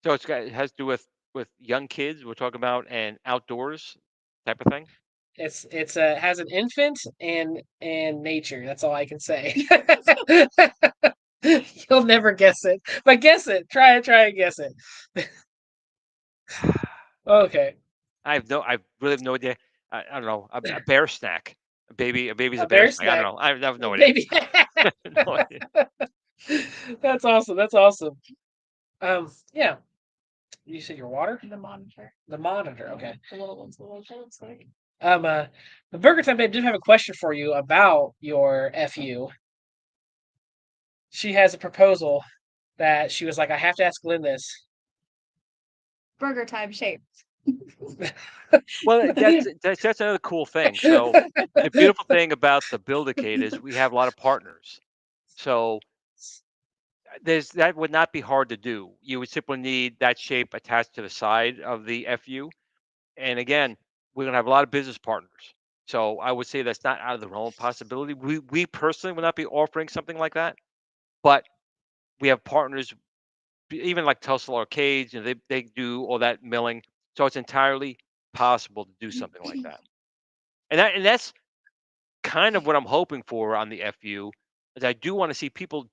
So it has to do with young kids. We're talking about and outdoors type of thing. It's has an infant and nature. That's all I can say. You'll never guess it, but guess it. Try and guess it. Okay, I really have no idea. I don't know. A bear snack. A baby's a a bear bear snack. I don't snack, know. I have no idea. baby. No idea. That's awesome. That's awesome. Yeah. You said your water, The monitor. the monitor. Okay. The little ones, the little it looks like. The Burger Time Babe did have a question for you about your FU. She has a proposal that she was like, I have to ask Glenn this. Burger time shape. Well, that's another cool thing. So the beautiful thing about the Build-a-cade is we have a lot of partners. So that would not be hard to do. You would simply need that shape attached to the side of the FU. And again, we're gonna have a lot of business partners. So I would say that's not out of the realm of possibility. We personally will not be offering something like that, but we have partners, even like Tulsa Arcades, they do all that milling. So it's entirely possible to do something like that. And that's kind of what I'm hoping for on the FU, is I do want to see people.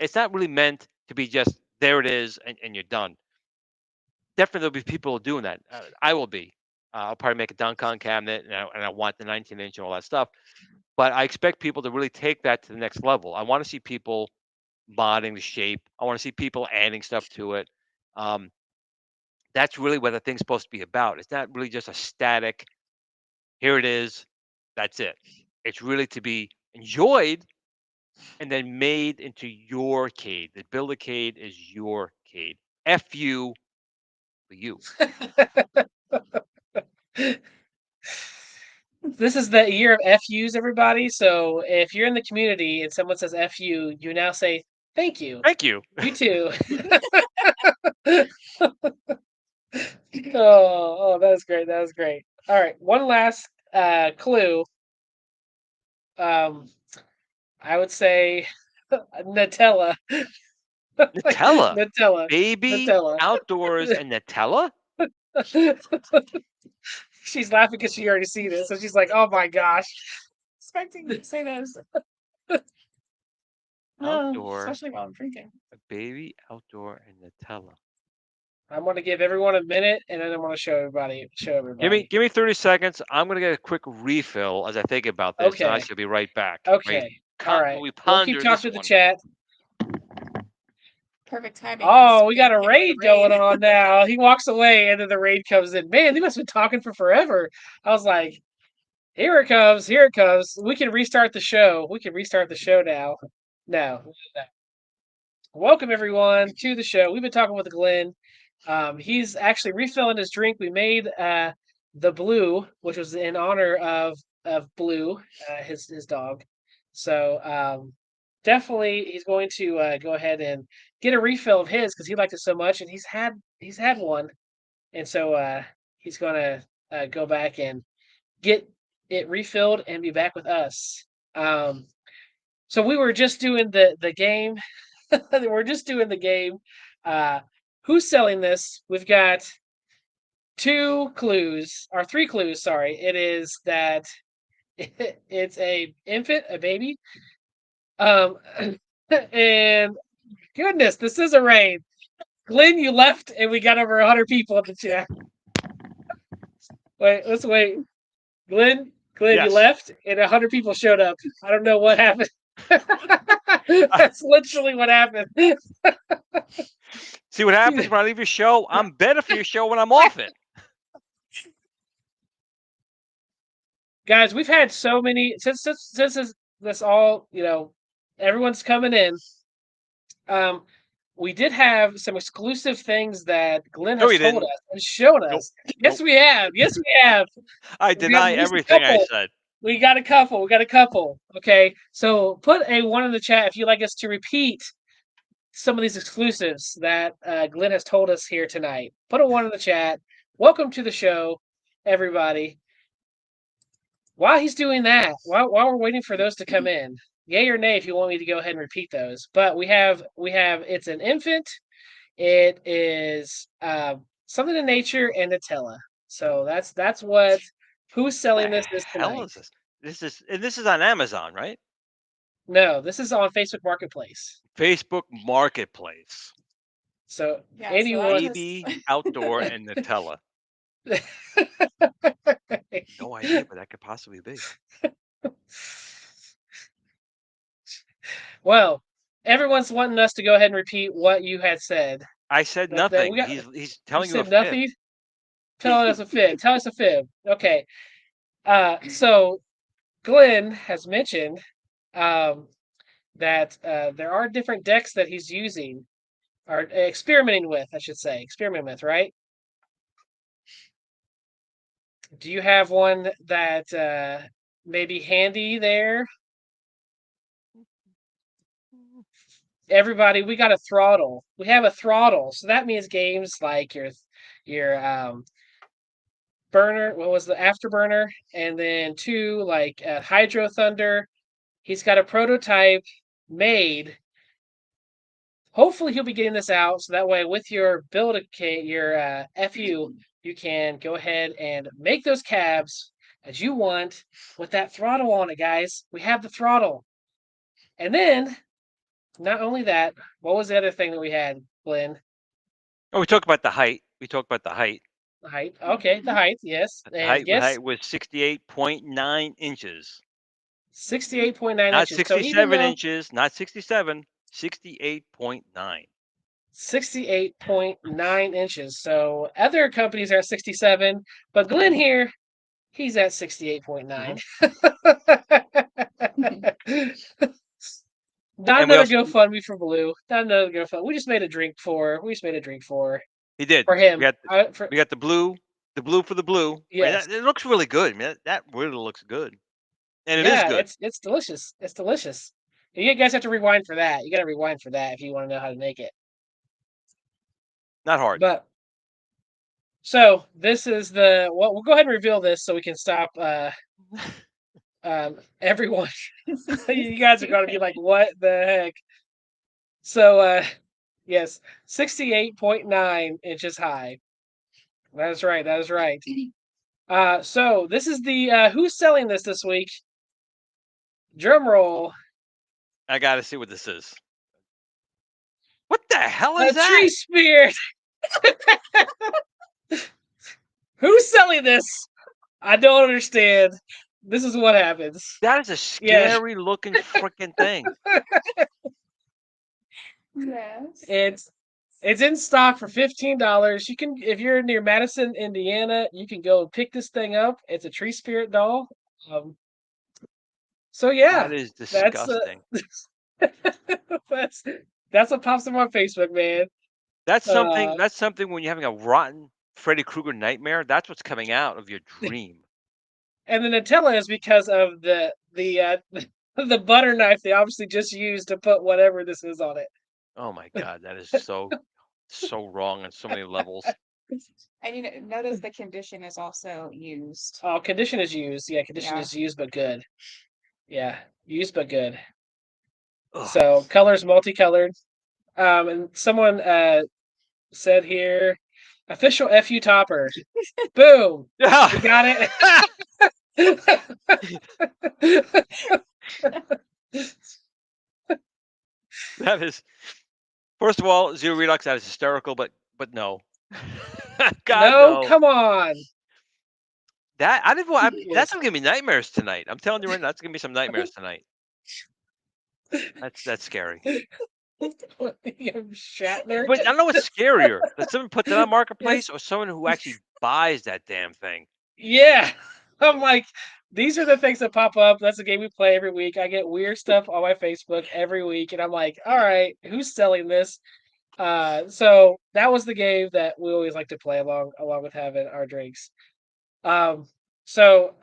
It's not really meant to be just there it is and you're done. Definitely there'll be people doing that. I will be. I'll probably make a Duncon cabinet, and I want the 19-inch and all that stuff. But I expect people to really take that to the next level. I want to see people modding the shape. I want to see people adding stuff to it. Um, that's really what the thing's supposed to be about. It's not really just a static. Here it is. That's it. It's really to be enjoyed and then made into your cade. The Build-a-cade is your cade. FU for you. This is the year of FUs, everybody. So if you're in the community and someone says FU, you now say thank you. Thank you. You too. Oh, that was great. That was great. All right, one last clue. Um, I would say Nutella. Nutella, Nutella. baby, Nutella. outdoors, and Nutella. She's laughing because she already seen it, so she's like, "Oh my gosh!" Expecting you to say those. No, Outdoor, especially while I'm drinking. a baby, outdoor, and Nutella. I'm gonna give everyone a minute, and then I'm gonna show everybody. Give me 30 seconds. I'm gonna get a quick refill as I think about this, and I Okay. shall be right back. Right? Okay. All right. We We'll keep ponder talking this to the one. chat. Perfect timing. Oh, we got a Hit by the raid going on now. He walks away, and then the raid comes in. Man, they must have been talking for forever. I was like, "Here it comes! Here it comes! We can restart the show. We can restart the show now." No. Welcome everyone to the show. We've been talking with Glenn. He's actually refilling his drink. We made the Blue, which was in honor of Blue, his dog. So definitely, he's going to go ahead and get a refill of his because he liked it so much, and he's had one, and so he's going to go back and get it refilled and be back with us. So we were just doing the game. We're just doing the game. Uh, who's selling this? We've got two clues, or three clues. Sorry, it is that it's a infant, a baby. And goodness, this is a rain. Glenn, you left, and we got over 100 people in the chat. Wait, let's wait. Glenn, you Yes. left, and 100 people showed up. I don't know what happened. That's literally what happened. See what happens when I leave your show? I'm better for your show when I'm off it. Guys, we've had so many since this all, everyone's coming in. We did have some exclusive things that Glenn No, has you told didn't. us and shown Nope. us. Yes, Nope. we have. Yes, we have. I We got deny at least a everything I couple. said. We got a couple. We got a couple. Okay, so put a one in the chat if you'd like us to repeat some of these exclusives that Glenn has told us here tonight. Put a one in the chat. Welcome to the show, everybody. While he's doing that, while we're waiting for those to come in, yay or nay if you want me to go ahead and repeat those. But we have it's an infant, it is something in nature, and Nutella. So that's what who's selling The this hell tonight. is this? This is on Amazon, right? No, this is on Facebook Marketplace. Facebook Marketplace. So Yeah, anyone Baby, outdoor, and Nutella. No idea what that could possibly be. Well, everyone's wanting us to go ahead and repeat what you had said. I said That nothing. we got. He's You telling you a said fib. nothing. Telling us a fib. Tell us a fib. Okay. So Glenn has mentioned um, that there are different decks that he's using or experimenting with, I should say, right? Do you have one that may be handy there? Everybody, we got a throttle. We have a throttle, so that means games like your burner. What was the afterburner? And then two like Hydro Thunder. He's got a prototype made. Hopefully, he'll be getting this out so that way, with your Build-a-cade, your FU, you can go ahead and make those cabs as you want with that throttle on it, guys. We have the throttle, and then not only that, what was the other thing that we had, Glenn? Oh, we talked about the height. We talked about the height. The height. Okay, the height. Yes, The and yes, height was 68.9 inches. 68.9 Not inches. So even 67 though inches, not 67, 68.9. 68.9 inches, so other companies are at 67, but Glenn here, he's at 68.9. Not And we another also GoFundMe for Blue. Not another GoFundMe. We just made a drink for. We just made a drink for he did. him. We got the blue for the blue. I mean, Yes. it looks really good. Man, that really looks good. And it is Yeah, good. it's delicious. It's delicious. You guys have to rewind for that. You got to rewind for that if you want to know how to make it. Not hard. But So this is the well. We'll go ahead and reveal this so we can stop. Everyone, you guys are going to be like, "What the heck?" So, yes, 68.9 inches high. That is right. That is right. So this is the who's selling this week? Drum roll. I gotta see what this is. What the hell A is that? tree spirit. Who's selling this? I don't understand. This is what happens. That is a scary looking freaking thing. Yes. It's in stock for $15. You can, if you're near Madison, Indiana, you can go pick this thing up. It's a tree spirit doll. So yeah, That is that's disgusting. that's that's what pops up on Facebook, man. That's something. Uh, That's something when you're having a rotten Freddy Krueger nightmare. That's what's coming out of your dream. and the Nutella is because of the the butter knife they obviously just used to put whatever this is on it. Oh my god, that is so wrong on so many levels. And notice the condition is also used. Oh, condition is used. Yeah, condition Yeah. is used, but good. Yeah, used but good. Ugh. So colors multicolored. And someone said here, official FU topper. Boom, we got it. That is, first of all, Zero Redux. That is hysterical, but no. God No, no. come on. That I didn't. That's Yes. gonna give me nightmares tonight. I'm telling you right now, that's gonna give me some nightmares tonight. That's scary. Shatner. But I don't know what's scarier: that someone puts it on Marketplace or someone who actually buys that damn thing. Yeah. I'm like, these are the things that pop up. That's the game we play every week. I get weird stuff on my Facebook every week, and I'm like, all right, who's selling this? So that was the game that we always like to play along with having our drinks. Um, so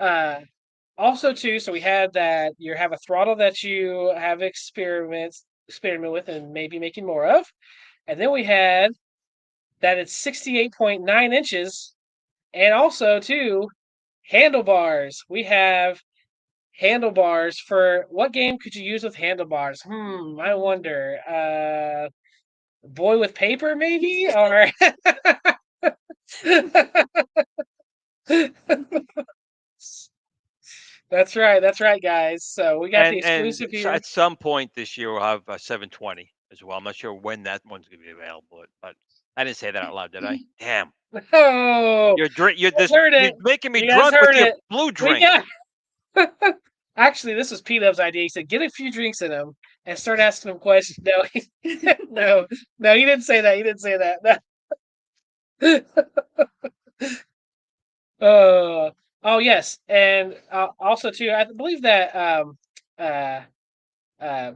also too, so we had that you have a throttle that you have experiment with and maybe making more of. And then we had that it's 68.9 inches, and also too handlebars. We have handlebars for what game could you use with handlebars? I wonder. Boy with paper, maybe, or that's right, guys. So we got the And exclusive so here. at some point this year we'll have a 720 as well. I'm not sure when that one's gonna be available, but I didn't say that out loud, did I? Damn. Oh, You're you guys this. heard You're it. making me You guys drunk with heard your it. blue We drink. got. Actually, this was P-Dub's idea. He said, "Get a few drinks in them and start asking them questions." No, no, he didn't say that. He didn't say that. No. Oh yes, and also too, I believe that uh,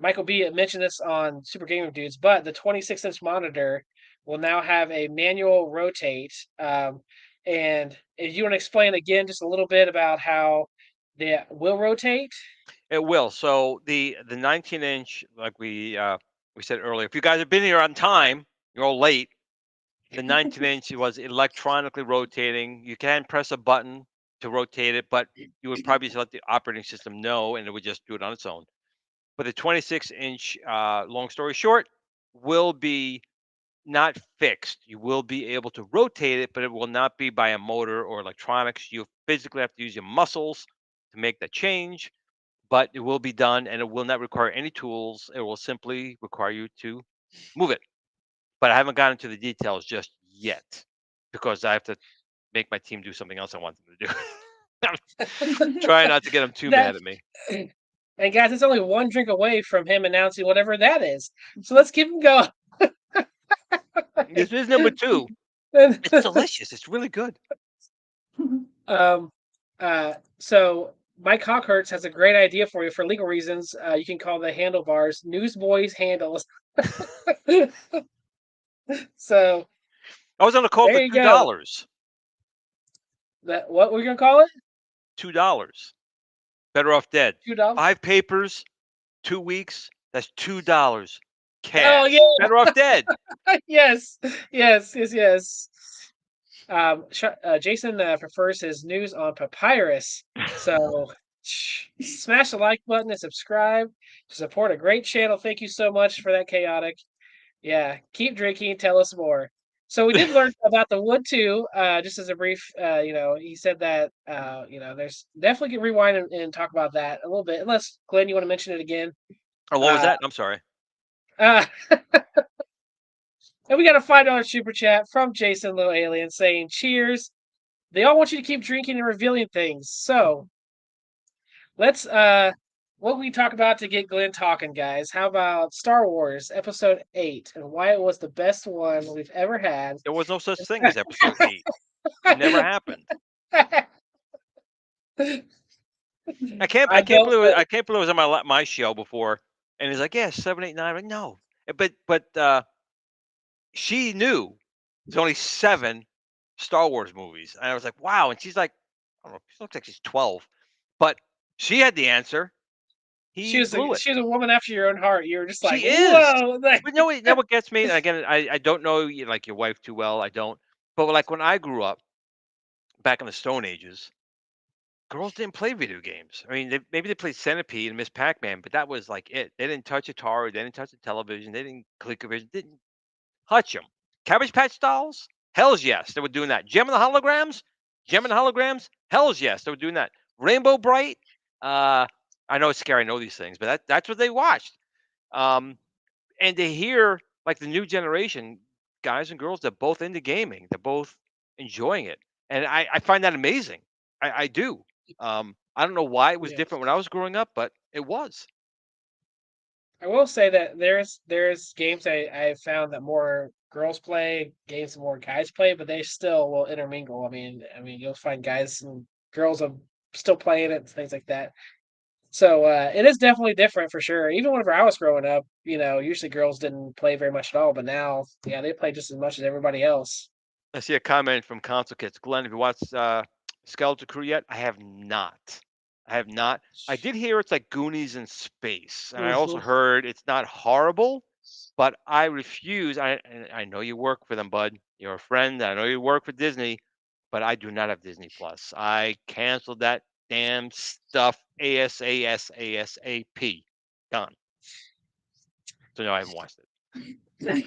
Michael B mentioned this on Super Gamer Dudes, but the 26-inch monitor will now have a manual rotate. And if you want to explain again just a little bit about how they will rotate. It will. So the 19-inch, like we said earlier, if you guys have been here on time, you're all late. The 19-inch was electronically rotating. You can press a button to rotate it, but you would probably just let the operating system know, and it would just do it on its own. But the 26-inch, long story short, will be not fixed. You will be able to rotate it, but it will not be by a motor or electronics. You physically have to use your muscles to make the change, but it will be done and it will not require any tools. It will simply require you to move it. But I haven't gotten to the details just yet because I have to make my team do something else I want them to do. I'm trying not to get them too That mad at me. and guys, it's only one drink away from him announcing whatever that is. So let's keep him going. This is number 2. It's delicious. It's really good. Um, so Mike Hawkhurst has a great idea for you for legal reasons. You can call the handlebars Newsboys handles. So I was on a call there for you go. $2. That what we're gonna call it? $2. Better off dead. $2. 5 papers, 2 weeks. That's $2 Oh cash. yeah. Better off dead. Yes. Yes. Yes. Yes. Jason prefers his news on papyrus. So smash the like button and subscribe to support a great channel. Thank you so much for that, Chaotic. Yeah, keep drinking. Tell us more. So we did learn about the wood too. Just as a brief, he said that there's definitely can rewind and talk about that a little bit. Unless Glenn, you want to mention it again. Oh, what was that? I'm sorry. Uh, and we got a $5 super chat from Jason Little Alien saying, "Cheers." They all want you to keep drinking and revealing things. So let's what we talk about to get Glenn talking, guys. How about Star Wars Episode 8 and why it was the best one we've ever had? There was no such thing as episode 8. It never happened. I can't believe it was on my show before. And he's like, yeah, 7, 8, 9. I'm like, no. But she knew there's only 7 Star Wars movies. And I was like, wow. And she's like, I don't know, she looks like she's 12. But she had the answer. He blew it. She's a woman after your own heart. You're just like, She is. whoa. But you know what gets me? And again, I don't know like your wife too well. I don't. But like when I grew up back in the Stone Ages, girls didn't play video games. I mean, maybe they played Centipede and Miss Pac-Man, but that was like it. They didn't touch Atari. They didn't touch the television. They didn't ColecoVision. Didn't touch them. Cabbage Patch dolls? Hell's yes, they were doing that. Gem and the Holograms? Gem and the Holograms? Hell's yes, they were doing that. Rainbow Bright? I know it's scary. I know these things, but that's what they watched. And to hear like the new generation, guys and girls, they're both into gaming. They're both enjoying it, and I find that amazing. I do. I don't know why it was different when I was growing up, but it was. I will say that there's games I found that more girls play, games that more guys play, but they still will intermingle. I mean, you'll find guys and girls are still playing it and things like that. So it is definitely different for sure. Even whenever I was growing up, usually girls didn't play very much at all, but now, yeah, they play just as much as everybody else. I see a comment from Console Kids. Glenn, have you watched Skeleton Crew yet? I have not. I have not. I did hear it's like Goonies in space, and I also heard it's not horrible, but I refuse. I know you work for them, bud. You're a friend. I know you work for Disney, but I do not have Disney Plus. I canceled that damn stuff ASAP. Done. So no, I haven't watched it.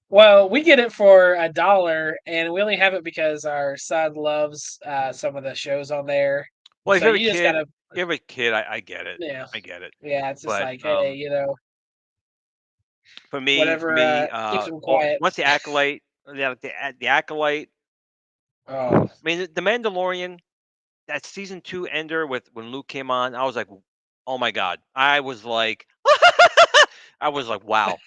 Well, we get it for $1, and we only have it because our son loves some of the shows on there. Well, so if you have a kid, I get it. Yeah, I get it. Yeah, it's just But, like, hey, for me, whatever keeps them quiet. once the Acolyte, the Acolyte. Oh, I mean, the Mandalorian, that season 2 ender with when Luke came on, I was like, oh my god, I was like, wow.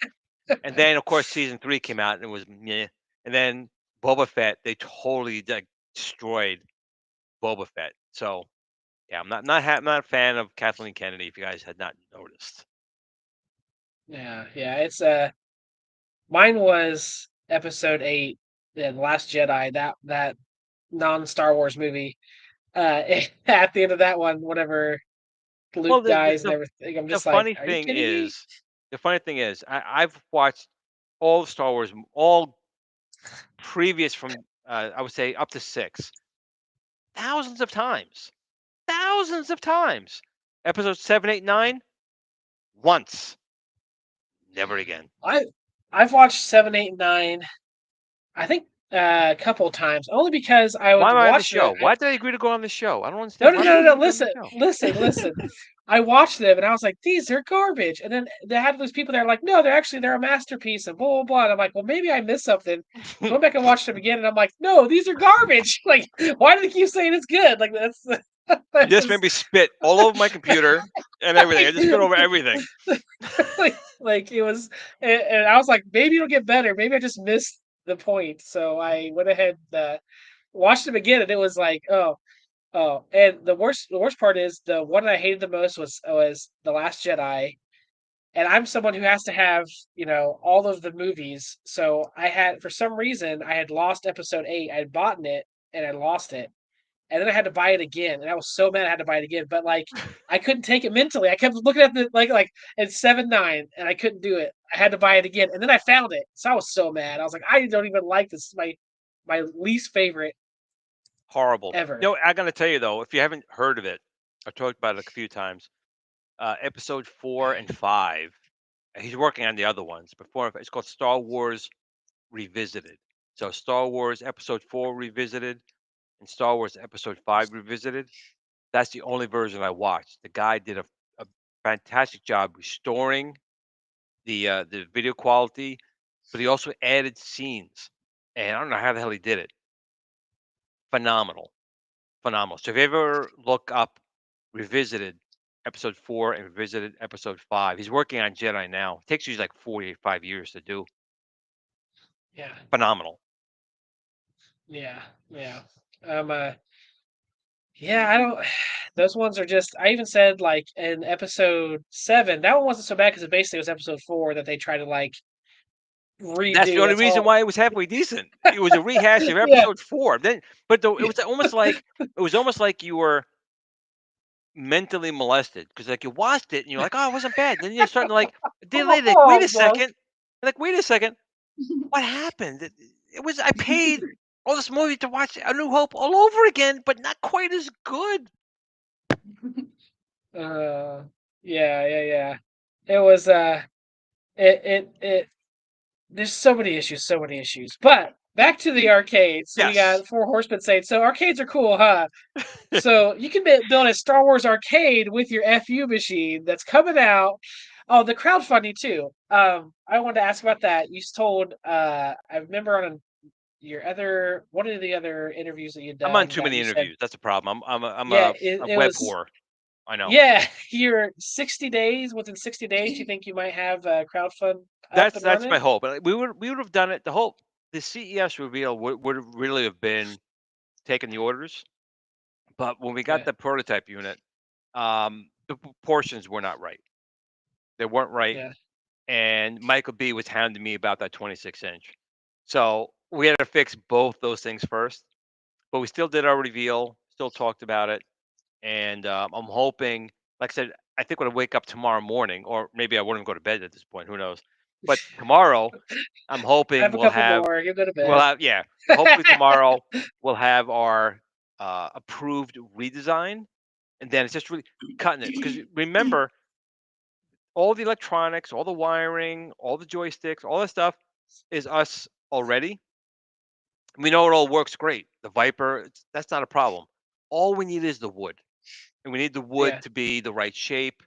And then of course season 3 came out and it was meh. And then Boba Fett, they totally destroyed Boba Fett. So yeah, I'm not a fan of Kathleen Kennedy. If you guys had not noticed. yeah, it's mine was Episode 8, The Last Jedi. That non-Star Wars movie. At the end of that one, whenever Luke dies and everything, I'm just like, are you kidding me? The funny thing is, I've watched all the Star Wars, all previous from I would say up to 6, thousands of times. Episode 7, 8, 9, once, never again. I've watched 7, 8, 9. I think a couple of times, only because I would Why am I on the watch show? them. Why did I agree to go on the show? I don't understand. No. Listen. I watched them and I was like, these are garbage. And then they had those people that are like, no, they're a masterpiece and blah blah blah. And I'm like, well, maybe I missed something. Go back and watch them again, and I'm like, no, these are garbage. Like, why do they keep saying it's good? Like that's. You just made me spit all over my computer and everything. I just spit over everything. like it was, and I was like, maybe it'll get better. Maybe I just missed the point. So I went ahead, watched them again, and it was like, oh, and the worst part is the one I hated the most was The Last Jedi, and I'm someone who has to have all of the movies. So I had, for some reason, I had lost Episode 8. I had bought it and I lost it. And then I had to buy it again, and I was so mad I had to buy it again. But like, I couldn't take it mentally. I kept looking at the like it's 7, 9, and I couldn't do it. I had to buy it again, and then I found it. So I was so mad. I was like, I don't even like this. my least favorite Horrible. ever. I gotta tell you though, if you haven't heard of it, I've talked about it a few times. Episode 4 and 5. He's working on the other ones, but 4 and 5, it's called Star Wars Revisited. So Star Wars Episode 4 Revisited and Star Wars Episode 5 Revisited. That's the only version I watched. The guy did a fantastic job restoring the video quality, but he also added scenes, and I don't know how the hell he did it. Phenomenal, phenomenal. So if you ever look up Revisited Episode 4 and Revisited Episode 5, he's working on Jedi now. It takes you like 45 years to do. Yeah, Phenomenal. yeah, yeah. Yeah, I don't. Those ones are just. I even said like in episode 7, that one wasn't so bad because it basically was episode 4 that they try to like That's the redo. only That's reason all. why it was halfway decent. It was a rehash of Yeah. Episode 4. It was almost like you were mentally molested because like you watched it and you're like, oh, it wasn't bad. Then you're starting to like a day later, like, wait Oh a gosh. second, like wait a second, what happened? It was I paid all this movie to watch A New Hope all over again, but not quite as good. Uh, yeah, yeah, yeah. It was. It. There's so many issues, so many issues. But back to the arcades. So we Yes, got Four Horsemen saying, so arcades are cool, huh? So you can build a Star Wars arcade with your FU machine that's coming out. Oh, the crowdfunding too. I wanted to ask about that. You told I remember on your other one of the other interviews that you'd I'm on done too that many you said, interviews. That's the problem. I'm yeah, a it web was whore. I know. yeah, you're 60 days. Within 60 days, you think you might have crowdfund up and That's my running? hope. We would have done it. The CES reveal would have really have been taking the orders, but when we got Yeah, the prototype unit, the proportions were not right. They weren't right, yeah, and Michael B was hounding me about that 26-inch. So we had to fix both those things first, but we still did our reveal, still talked about it, and I'm hoping, like I said, I think when I wake up tomorrow morning, or maybe I wouldn't go to bed at this point, who knows? But tomorrow, I'm hoping have a couple more. You go to bed. yeah, hopefully tomorrow we'll have our approved redesign, and then it's just really cutting it because remember all the electronics, all the wiring, all the joysticks, all that stuff is us already. We know it all works great. The Viper, that's not a problem. All we need is the wood, and we need the wood Yeah. to be the right shape.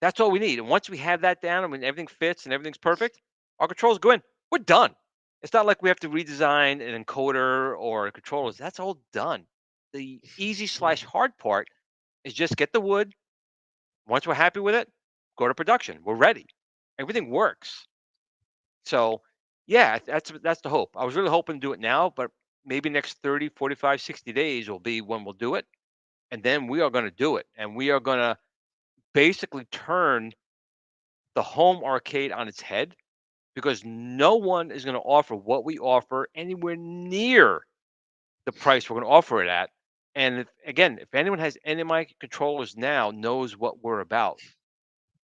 That's all we need. And once we have that down and when everything fits and everything's perfect, our controls go in. We're done. It's not like we have to redesign an encoder or controllers. That's all done. The easy slash hard part is just get the wood. Once we're happy with it, go to production. We're ready. Everything works. So, yeah, that's the hope. I was really hoping to do it now, but maybe next 30, 45, 60 days will be when we'll do it. And then we are going to do it. And we are going to basically turn the home arcade on its head because no one is going to offer what we offer anywhere near the price we're going to offer it at. And if anyone has any of my controllers now knows what we're about.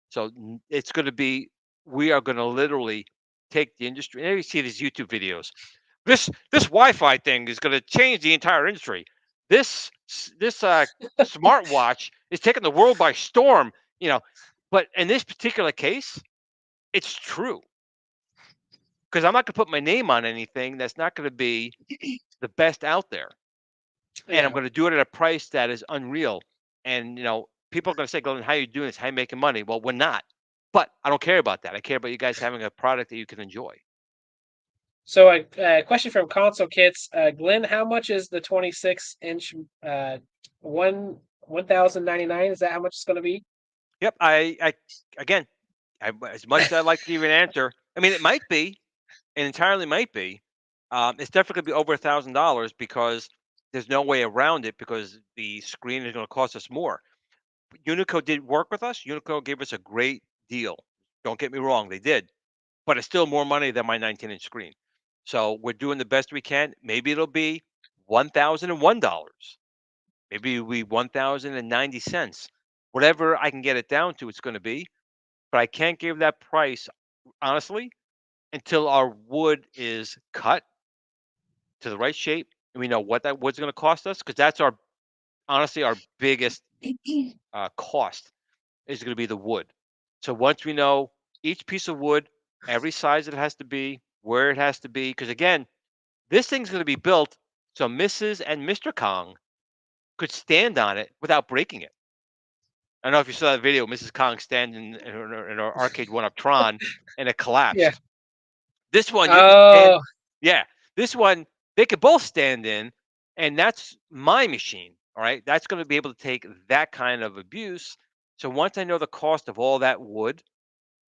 So it's going to be, we are going to literally take the industry. And you see these YouTube videos. This Wi-Fi thing is going to change the entire industry. This smartwatch is taking the world by storm. You know, but in this particular case, it's true because I'm not going to put my name on anything that's not going to be the best out there, and I'm Yeah. going to do it at a price that is unreal. And people are going to say, "Glenn, how are you doing this? How are you making money?" Well, we're not, but I don't care about that. I care about you guys having a product that you can enjoy. So a question from Console Kits, Glenn, how much is the 26-inch one 1099? Is that how much it's going to be? Yep. Again, as much as I'd like to give you an answer, I mean, it might be, it entirely might be. It's definitely going to be over $1,000 because there's no way around it because the screen is going to cost us more. Unico did work with us. Unico gave us a great deal. Don't get me wrong, they did, but it's still more money than my 19-inch screen. So we're doing the best we can. Maybe it'll be $1,001. Maybe it'll be 1,090 cents. Whatever I can get it down to, it's going to be. But I can't give that price honestly until our wood is cut to the right shape, and we know what that wood's going to cost us, because that's honestly our biggest cost is going to be the wood. So once we know each piece of wood, every size it has to be, where it has to be, because again, this thing's going to be built so Mrs. and Mr. Kong could stand on it without breaking it. I don't know if you saw that video, Mrs. Kong standing in her arcade one-up Tron, and it Yeah. collapsed. This one, you could stand. Oh, Yeah, this one they could both stand in, and that's my machine. All right, that's going to be able to take that kind of abuse. So once I know the cost of all that wood,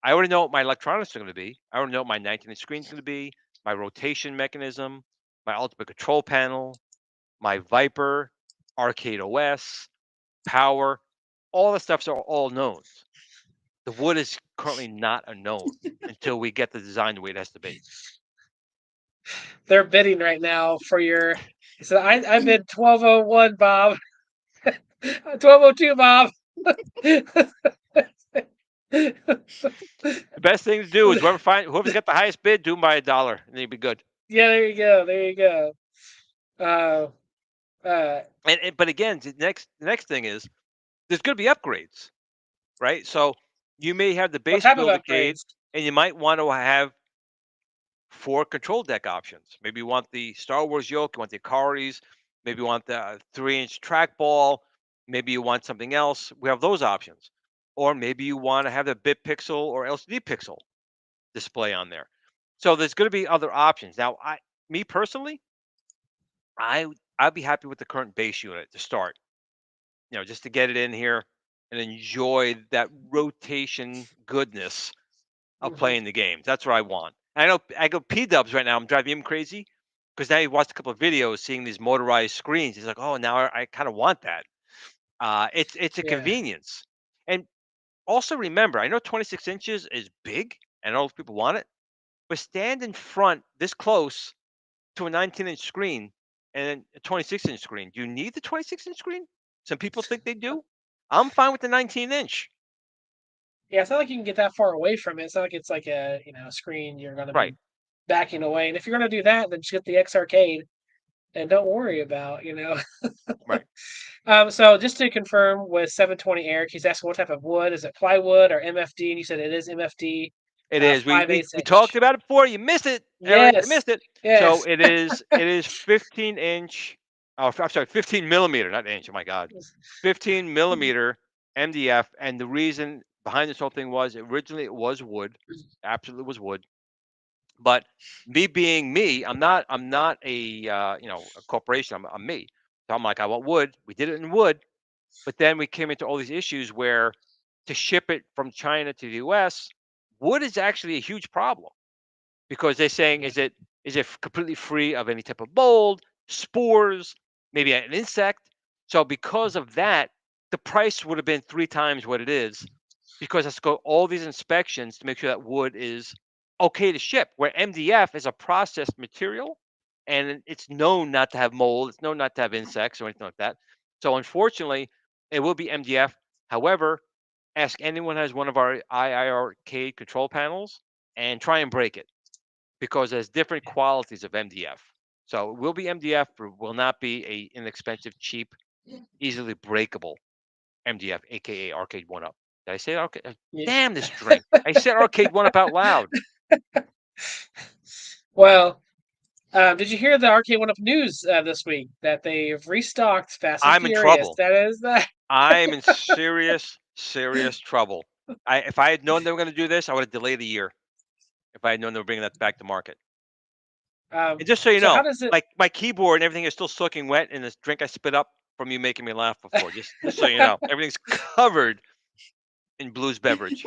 I already know what my electronics are going to be. I already know what my 19-inch screen is going to be, my rotation mechanism, my ultimate control panel, my Viper, Arcade OS, power, all the stuff's are all knowns. The wood is currently not a known until we get the design the way it has to be. they're bidding right now for your. So I bid 1201, Bob. 1202, Bob. The best thing to do is whoever's got the highest bid, do them by $1, and they'd be good. Yeah, there you go. There you go. But again, the next thing is there's going to be upgrades, right? So you may have the What base type of Build-a-cade, upgrades? and you might want to have 4 control deck options. Maybe you want the Star Wars yoke, you want the Akaris, maybe you want the 3-inch trackball, maybe you want something else. We have those options. Or maybe you want to have the bit pixel or LCD pixel display on there. So there's going to be other options. Now, me personally, I'd be happy with the current base unit to start. Just to get it in here and enjoy that rotation goodness of Mhm. playing the games. That's what I want. I know I go P-dubs right now. I'm driving him crazy because now he watched a couple of videos seeing these motorized screens. He's like, oh, now I kind of want that. It's a Yeah. convenience. And also remember, I know 26 inches is big and all people want it, but stand in front this close to a 19-inch screen and a 26-inch screen. Do you need the 26-inch screen? Some people think they do. I'm fine with the 19-inch. Yeah, it's not like you can get that far away from it. It's not like it's like a screen you're gonna Right, be backing away. And if you're gonna do that, then just get the X Arcade and don't worry about. right. So just to confirm with 720 Eric, he's asking what type of wood. Is it plywood or MFD? And you said it is MFD, It is. We 5 we 8 we talked inch. about it before. You missed it, Eric. You Yes. missed it. So Yes. it is 15 inch. Oh, I'm sorry, 15 millimeter, not inch. Oh my God, 15 millimeter MDF. And the reason behind this whole thing was originally it was wood, absolutely was wood. But me being me, I'm not a corporation. I'm me. So I'm like I want wood. We did it in wood, but then we came into all these issues where to ship it from China to the U.S., wood is actually a huge problem because they're saying Yeah. is it completely free of any type of mold, spores, maybe an insect. So because of that, the price would have been 3 times what it is because let's go all these inspections to make sure that wood is okay to ship. Where MDF is a processed material and it's known not to have mold, it's known not to have insects or anything like that. So unfortunately, it will be MDF. However, ask anyone who has one of our IIRK control panels and try and break it because there's different qualities of MDF. So it will be MDF, but will not be a inexpensive, cheap, easily breakable MDF, aka Arcade One Up. Did I say Arcade? Yeah. Damn this drink! I said Arcade One Up out loud. Well, did you hear the Arcade One Up news this week that they've restocked Fast and I'm in Furious? trouble. That is that. I'm in serious, serious trouble. If I had known they were going to do this, I would have delayed a year. If I had known they were bringing that back to market. And just so you So how know, does it? like my keyboard and everything is still soaking wet in this drink I spit up from you making me laugh before. Just so you know, everything's covered in Blues beverage.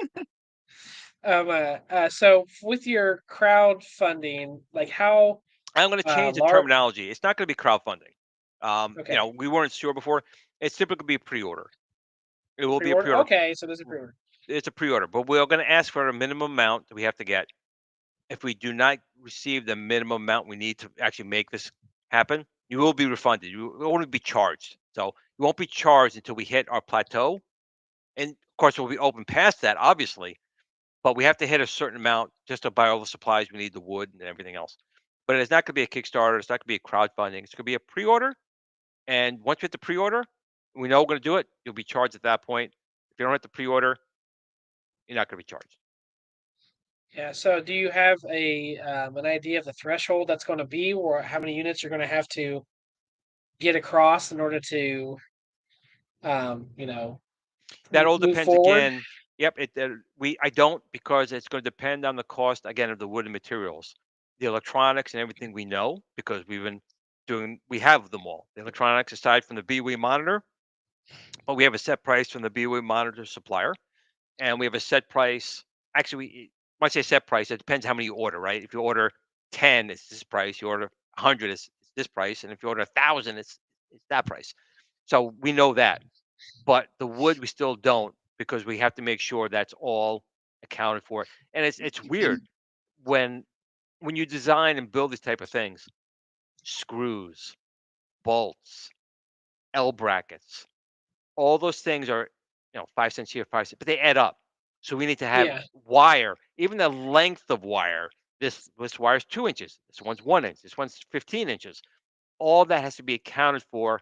So with your crowdfunding, like how I'm going to change the large? terminology. It's not going to be crowdfunding. Okay, We weren't sure before. It's typically be pre-order. It will be a pre-order. pre-order. Okay, so there's a pre-order. It's a pre-order, but we're going to ask for a minimum amount that we have to get. If we do not receive the minimum amount we need to actually make this happen, you will be refunded. You won't be charged. So you won't be charged until we hit our plateau. And of course, we'll be open past that, obviously. But we have to hit a certain amount just to buy all the supplies we need, the wood and everything else. but it's not going to be a Kickstarter. It's not going to be a crowdfunding. It's going to be a pre-order. And once you hit the pre-order, we know we're going to do it. You'll be charged at that point. If you don't hit the pre-order, you're not going to be charged. Yeah. So, do you have an idea of the threshold that's going to be, or how many units you're going to have to get across in order to, you know, That all move depends forward? again. Yep, I don't, because it's going to depend on the cost again of the wood and materials, the electronics and everything we know, because we have them all. The electronics aside from the BWE monitor, but we have a set price from the BWE monitor supplier, and we have a set price. Actually, when I say set price, it depends how many you order, right? If you order 10, it's this price. You order 100, it's this price, and if you order 1,000, it's that price. So we know that. But the wood we still don't, because we have to make sure that's all accounted for. And it's weird when you design and build these type of things, screws, bolts, L brackets, all those things are, 5 cents here, 5 cents, but they add up. So we need to have Yeah. wire, even the length of wire. This wire is 2 inches. This one's 1 inch. This one's 15 inches. All that has to be accounted for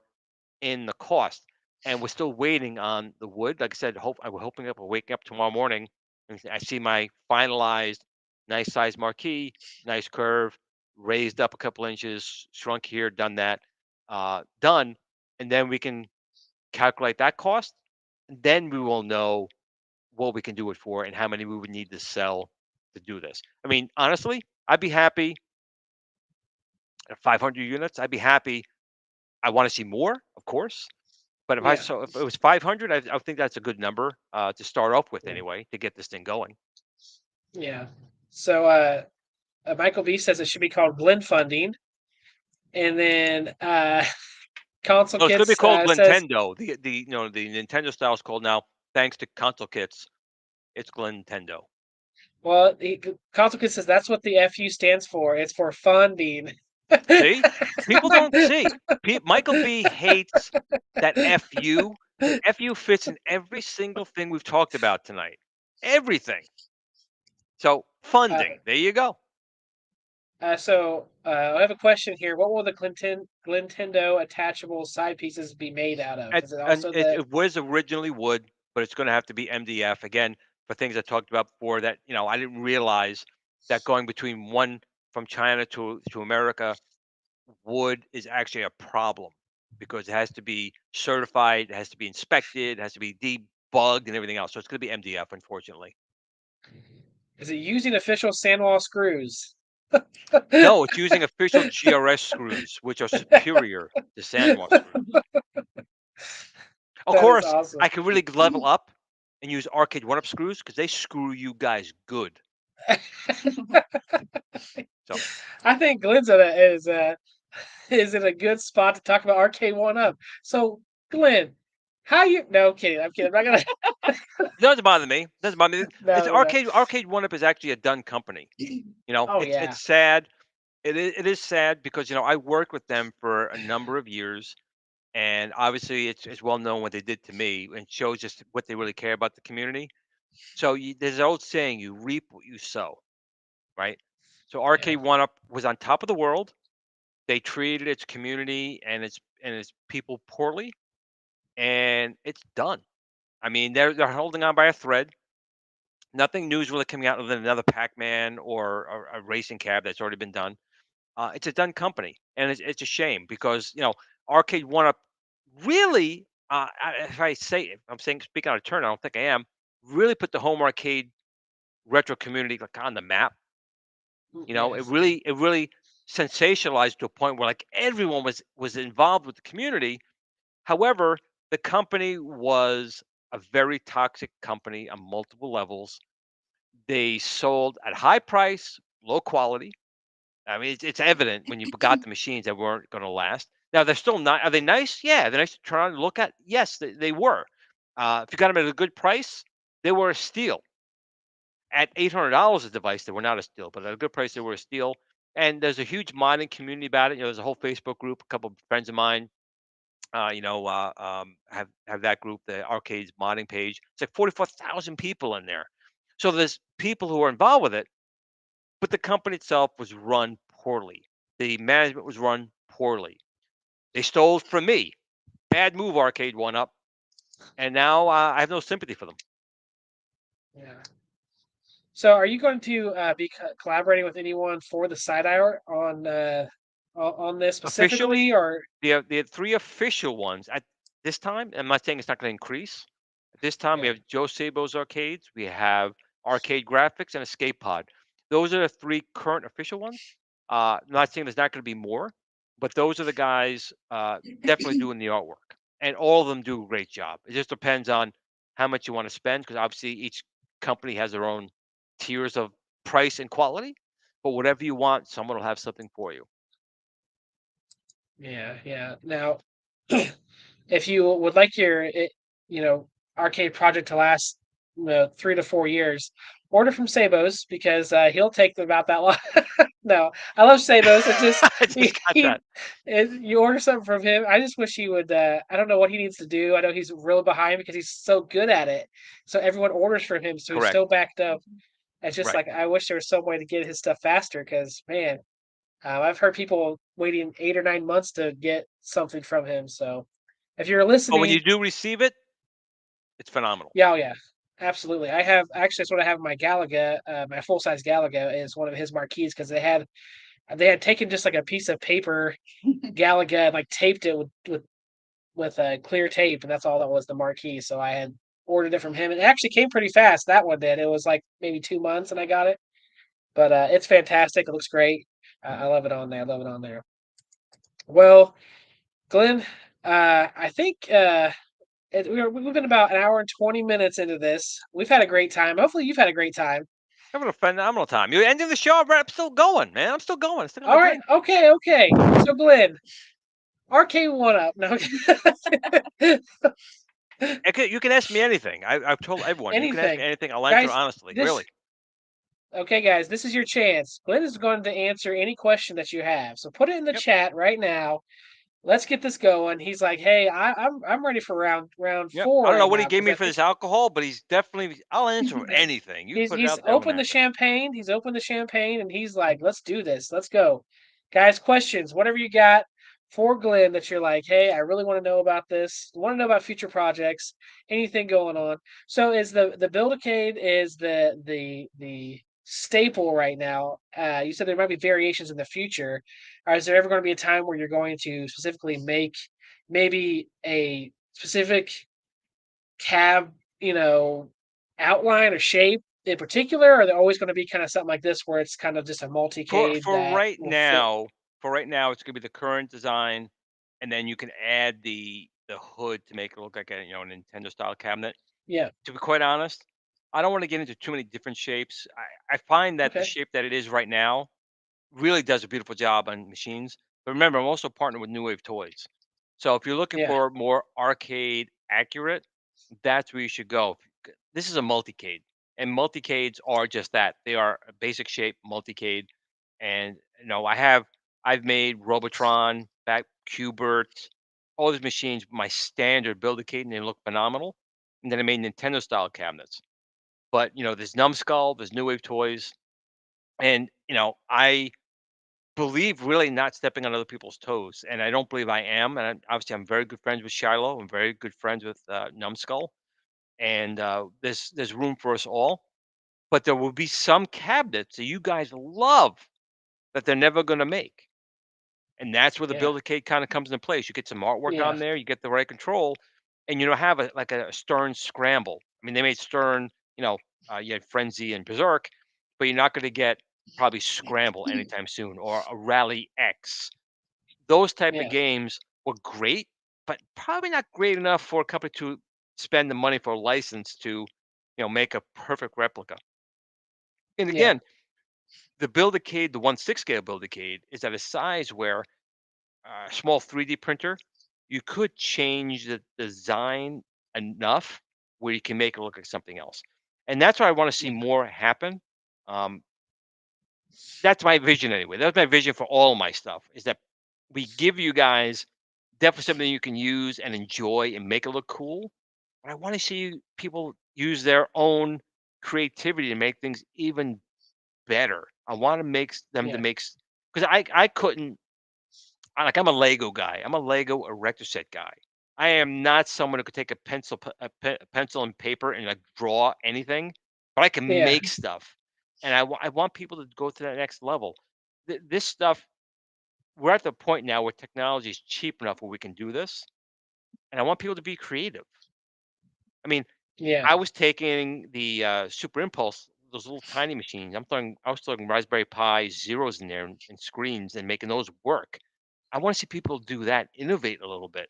in the cost. And we're still waiting on the wood. Like I said, we're hoping up, we're waking up tomorrow morning and I see my finalized, nice size marquee, nice curve, raised up a couple inches, shrunk here, done that, done. And then we can calculate that cost. And then we will know what we can do it for and how many we would need to sell to do this. I mean, honestly, I'd be happy at 500 units. I'd be happy. I want to see more, of course. But Yeah. if it was 500, I think that's a good number to start off with Yeah. anyway, to get this thing going. Yeah. So, Michael B says it should be called Glen funding, and then Console Oh, it's going to be Kits called says, Nintendo. The Nintendo style is called now, thanks to console kits. It's Nintendo. well, Console Kits says that's what the FU stands for. It's for funding. See, people don't see. Michael B hates that FU. The FU fits in every single thing we've talked about tonight. Everything. So Uh, funding. There you go. I have a question here. What will the Glintendo attachable side pieces be made out of? Is it And also the? it was originally wood, but it's going to have to be MDF again for things I talked about before. That I didn't realize that going between one from China to America, wood is actually a problem because it has to be certified, it has to be inspected, it has to be debugged, and everything else. So it's going to be MDF, unfortunately. Is it using official sandwall screws? No, it's using official GRS screws, which are superior to Sanwa screws. Of That is course, awesome. I could really level up and use arcade one-up screws because they screw you guys good. So I think Glenn's is in a good spot to talk about Arcade One Up. So, Glenn, how you? No, kidding. I'm kidding. I'm not gonna. it doesn't bother me. It doesn't bother me. It's No, no. arcade one-up is actually a done company. Oh It's yeah. sad. It is sad because I worked with them for a number of years, and obviously it's well known what they did to me, and shows just what they really care about the community. So there's an old saying: you reap what you sow, right? So Yeah. Arcade One Up was on top of the world. They treated its community and its people poorly, and it's done. I mean, they're holding on by a thread. Nothing new is really coming out other than another Pac-Man or a racing cab that's already been done. It's a done company, and it's a shame because Arcade One Up really, if I'm saying speaking out of turn, I don't think I am. Really put the home arcade retro community like on the map. It Yes. really sensationalized to a point where like everyone was involved with the community. However, the company was a very toxic company on multiple levels. They sold at high price, low quality. I mean, it's evident when you got the machines that weren't going to last. Now they're still not. Are they nice? Yeah, they're nice to try and look at. Yes, they were. If you got them at a good price, they were a steal. At $800 a device, they were not a steal, but at a good price, they were a steal. And there's a huge modding community about it. There's a whole Facebook group. A couple of friends of mine, have that group, the arcades modding page. It's like 44,000 people in there. So there's people who are involved with it, but the company itself was run poorly. the management was run poorly. They stole from me. Bad move, Arcade One Up, and now I have no sympathy for them. Yeah. So, are you going to be collaborating with anyone for the side art on this specifically, Officially, or the 3 official ones at this time. I'm not saying it's not going to increase. At this time, we yeah, have Joe Sabo's Arcades, we have Arcade Graphics, and Escape Pod. Those are the 3 current official ones. Not saying there's not going to be more, but those are the guys definitely doing the artwork, and all of them do a great job. It just depends on how much you want to spend, because obviously each company has their own tiers of price and quality. But whatever you want, someone will have something for you. yeah. Now, if you would like you know, arcade project to last 3 to 4 years, order from Sabos because he'll take them about that long. No, I love Sabos. It's just I just got that. you order something from him. I just wish he would. I don't know what he needs to do. I know he's real behind because he's so good at it. So everyone orders from him. So he's Correct. so backed up. It's just Right. like I wish there was some way to get his stuff faster. Because man, I've heard people waiting 8 or 9 months to get something from him. So if you're But when listening, you do receive it, it's phenomenal. yeah, oh yeah, absolutely. I have actually that's what I have in my Galaga. My full size Galaga is one of his marquees because they had taken just like a piece of paper Galaga and like taped it with clear tape, and that's all that was the marquee. So I had ordered it from him. It actually came pretty fast. That one did. It was like maybe 2 months, and I got it. But it's fantastic. It looks great. I love it on there. I love it on there. Well, Glenn, I think we've been about an hour and 20 minutes into this. We've had a great time. Hopefully, you've had a great time. Having a phenomenal time. You're ending the show, right? I'm still going, man. I'm still going. I still got All my right. drink. Okay. Okay. So, Glenn, Arcade One Up. No, You can ask me anything. I've told everyone, you can ask me anything, anything. I'll answer guys. honestly. This Really. Okay, guys. This is your chance. Glenn is going to answer any question that you have. So put it in the Yep. chat right now. Let's get this going. He's like, "Hey, I'm ready for round Yep. four I don't know right what he now gave because me I for think this alcohol, but he's definitely. I'll answer Yeah. anything. You put it he's out there, I'm gonna opened the answer. champagne. He's opened the champagne, and he's like, "Let's do this. Let's go, guys. Questions, whatever you got for Glenn that you're like, hey, I really want to know about this. Want to know about future projects, anything going on. So is the Build-a-cade is the staple right now. You said there might be variations in the future. Or is there ever going to be a time where you're going to specifically make maybe a specific cab, outline or shape in particular? Or are they always going to be kind of something like this where it's kind of just a For multi-cade for that right will fit? now, for right now, it's gonna be the current design, and then you can add the hood to make it look like a a Nintendo style cabinet. Yeah. To be quite honest, I don't want to get into too many different shapes. I find that the Okay. shape that it is right now really does a beautiful job on machines. But remember, I'm also partnered with New Wave Toys. So if you're looking Yeah. for more arcade accurate, that's where you should go. This is a multicade, and multicades are just that. They are a basic shape multicade. And I've made Robotron, back Qbert, all these machines, my standard Build-A-cade, and they look phenomenal. And then I made Nintendo style cabinets. But there's Numbskull, there's New Wave Toys, and I believe really not stepping on other people's toes, and I don't believe I am. And obviously, I'm very good friends with Shiloh. I'm very good friends with Numbskull, and there's room for us all. But there will be some cabinets that you guys love that they're never going to make, and that's where the Yeah. Build-A-cade kind of comes into place. You get some artwork Yeah. on there, you get the right control, and you don't have like a Stern Scramble. I mean, they made Stern, you had Frenzy and Berserk, but you're not going to get probably Scramble anytime soon or a Rally X. Those type of Yeah. games were great, but probably not great enough for a company to spend the money for a license to, make a perfect replica. And Yeah. again, the Build-A-cade, the 1/6 scale Build-A-cade, is at a size where a small 3D printer, you could change the design enough where you can make it look like something else. And that's what I want to see Yeah. more happen. Um, that's my vision anyway. That's my vision for all my stuff is that we give you guys definitely something you can use and enjoy and make it look cool. But I want to see people use their own creativity to make things even better. I want to make them to Yeah. make, because I couldn't. I'm a Lego guy. I'm a Lego erector set guy. I am not someone who could take a pencil and paper and like draw anything, but I can Yeah, make stuff, and I want people to go to that next level. This stuff, we're at the point now where technology is cheap enough where we can do this, and I want people to be creative. I mean, yeah, I was taking the Super Impulse, those little tiny machines. I was throwing Raspberry Pi zeros in there and screens and making those work. I want to see people do that, innovate a little bit.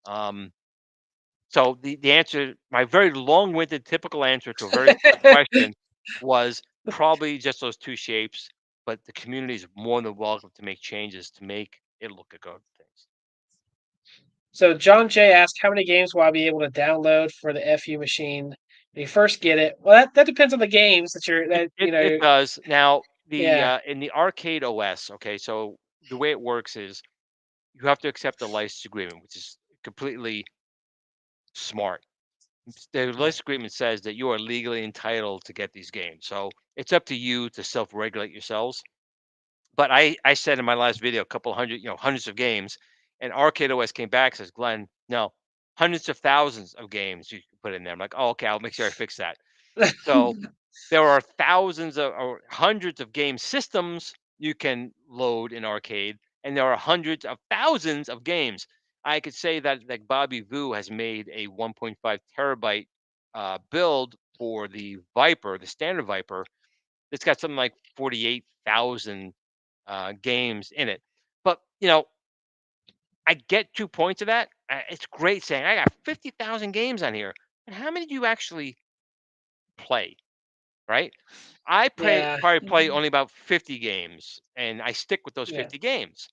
Um, so the answer, my very long-winded, typical answer to a very quick question, was probably just those two shapes. But the community is more than welcome to make changes to make it look good things. So John J asked, how many games will I be able to download for the FU machine when you first get it? Well, that depends on the games that you're It that it it does. Now, yeah, in the arcade OS, okay, so the way it works is you have to accept the license agreement, which is completely smart. The license agreement says that you are legally entitled to get these games. So it's up to you to self-regulate yourselves. But I said in my last video a couple hundred, hundreds of games, and Arcade OS came back and says, Glenn, no, hundreds of thousands of games you can put in there. I'm like, oh, okay, I'll make sure I fix that. So there are thousands of or hundreds of game systems you can load in arcade, and there are hundreds of thousands of games. I could say that like Bobby Vu has made a 1.5 terabyte build for the Viper, the standard Viper. It's got something like 48,000 games in it. But I get 2 points of that. It's great saying I got 50,000 games on here, but how many do you actually play? Right? yeah, Probably play Mhm. only about 50 games, and I stick with those yeah. 50 games.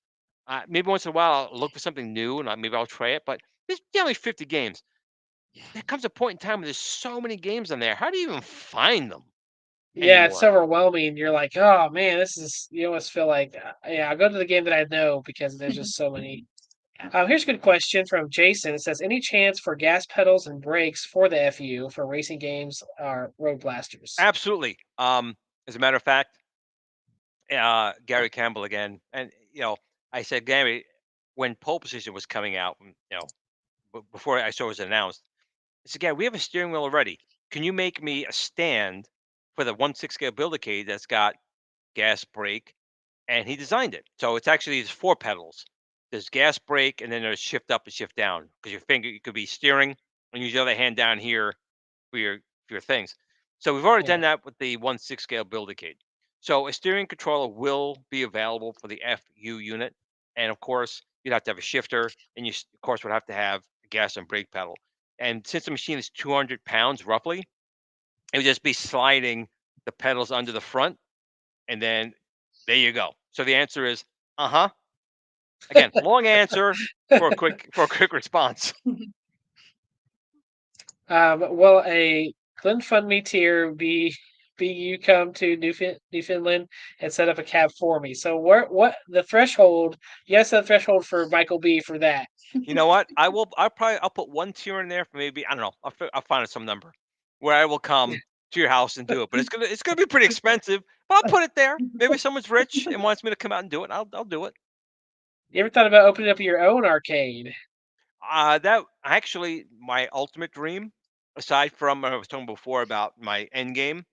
Maybe once in a while I'll look for something new, and maybe I'll try it. But there's only 50 games. There comes a point in time where there's so many games on there. How do you even find them Yeah, it's anymore? overwhelming. You're like, oh man, this is. You almost feel like, yeah, I'll go to the game that I know because there's just so many. Yeah. Here's a good question from Jason. It says, any chance for gas pedals and brakes for the FU for racing games or road blasters? Absolutely. As a matter of fact, Gary Campbell again, and I said, Gary, when pole position was coming out, before I saw it was announced, I said, "Yeah, we have a steering wheel already. Can you make me a stand for the 1/6 scale Build-a-cade that's got gas, brake?" And he designed it. So it's actually there's 4 pedals. There's gas, brake, and then there's shift up and shift down. Because your finger, you could be steering and use the other hand down here for your things. So we've already done Yeah, that with the 1/6 scale Build-a-cade. So a steering controller will be available for the FU unit, and of course you'd have to have a shifter, and of course would have to have a gas and brake pedal. And since the machine is 200 pounds roughly, it would just be sliding the pedals under the front, and then there you go. So the answer is uh-huh. Again, long answer for a quick response. will a GlenFundMe tier be you come to Newfoundland and set up a cab for me? So what the threshold? Yes, the threshold for Michael B for that. You know what? I'll put one tier in there for maybe, I don't know. I'll find some number where I will come to your house and do it. But it's gonna be pretty expensive. But I'll put it there. Maybe someone's rich and wants me to come out and do it. I'll do it. You ever thought about opening up your own arcade? That actually my ultimate dream, aside from what I was talking before about my end game.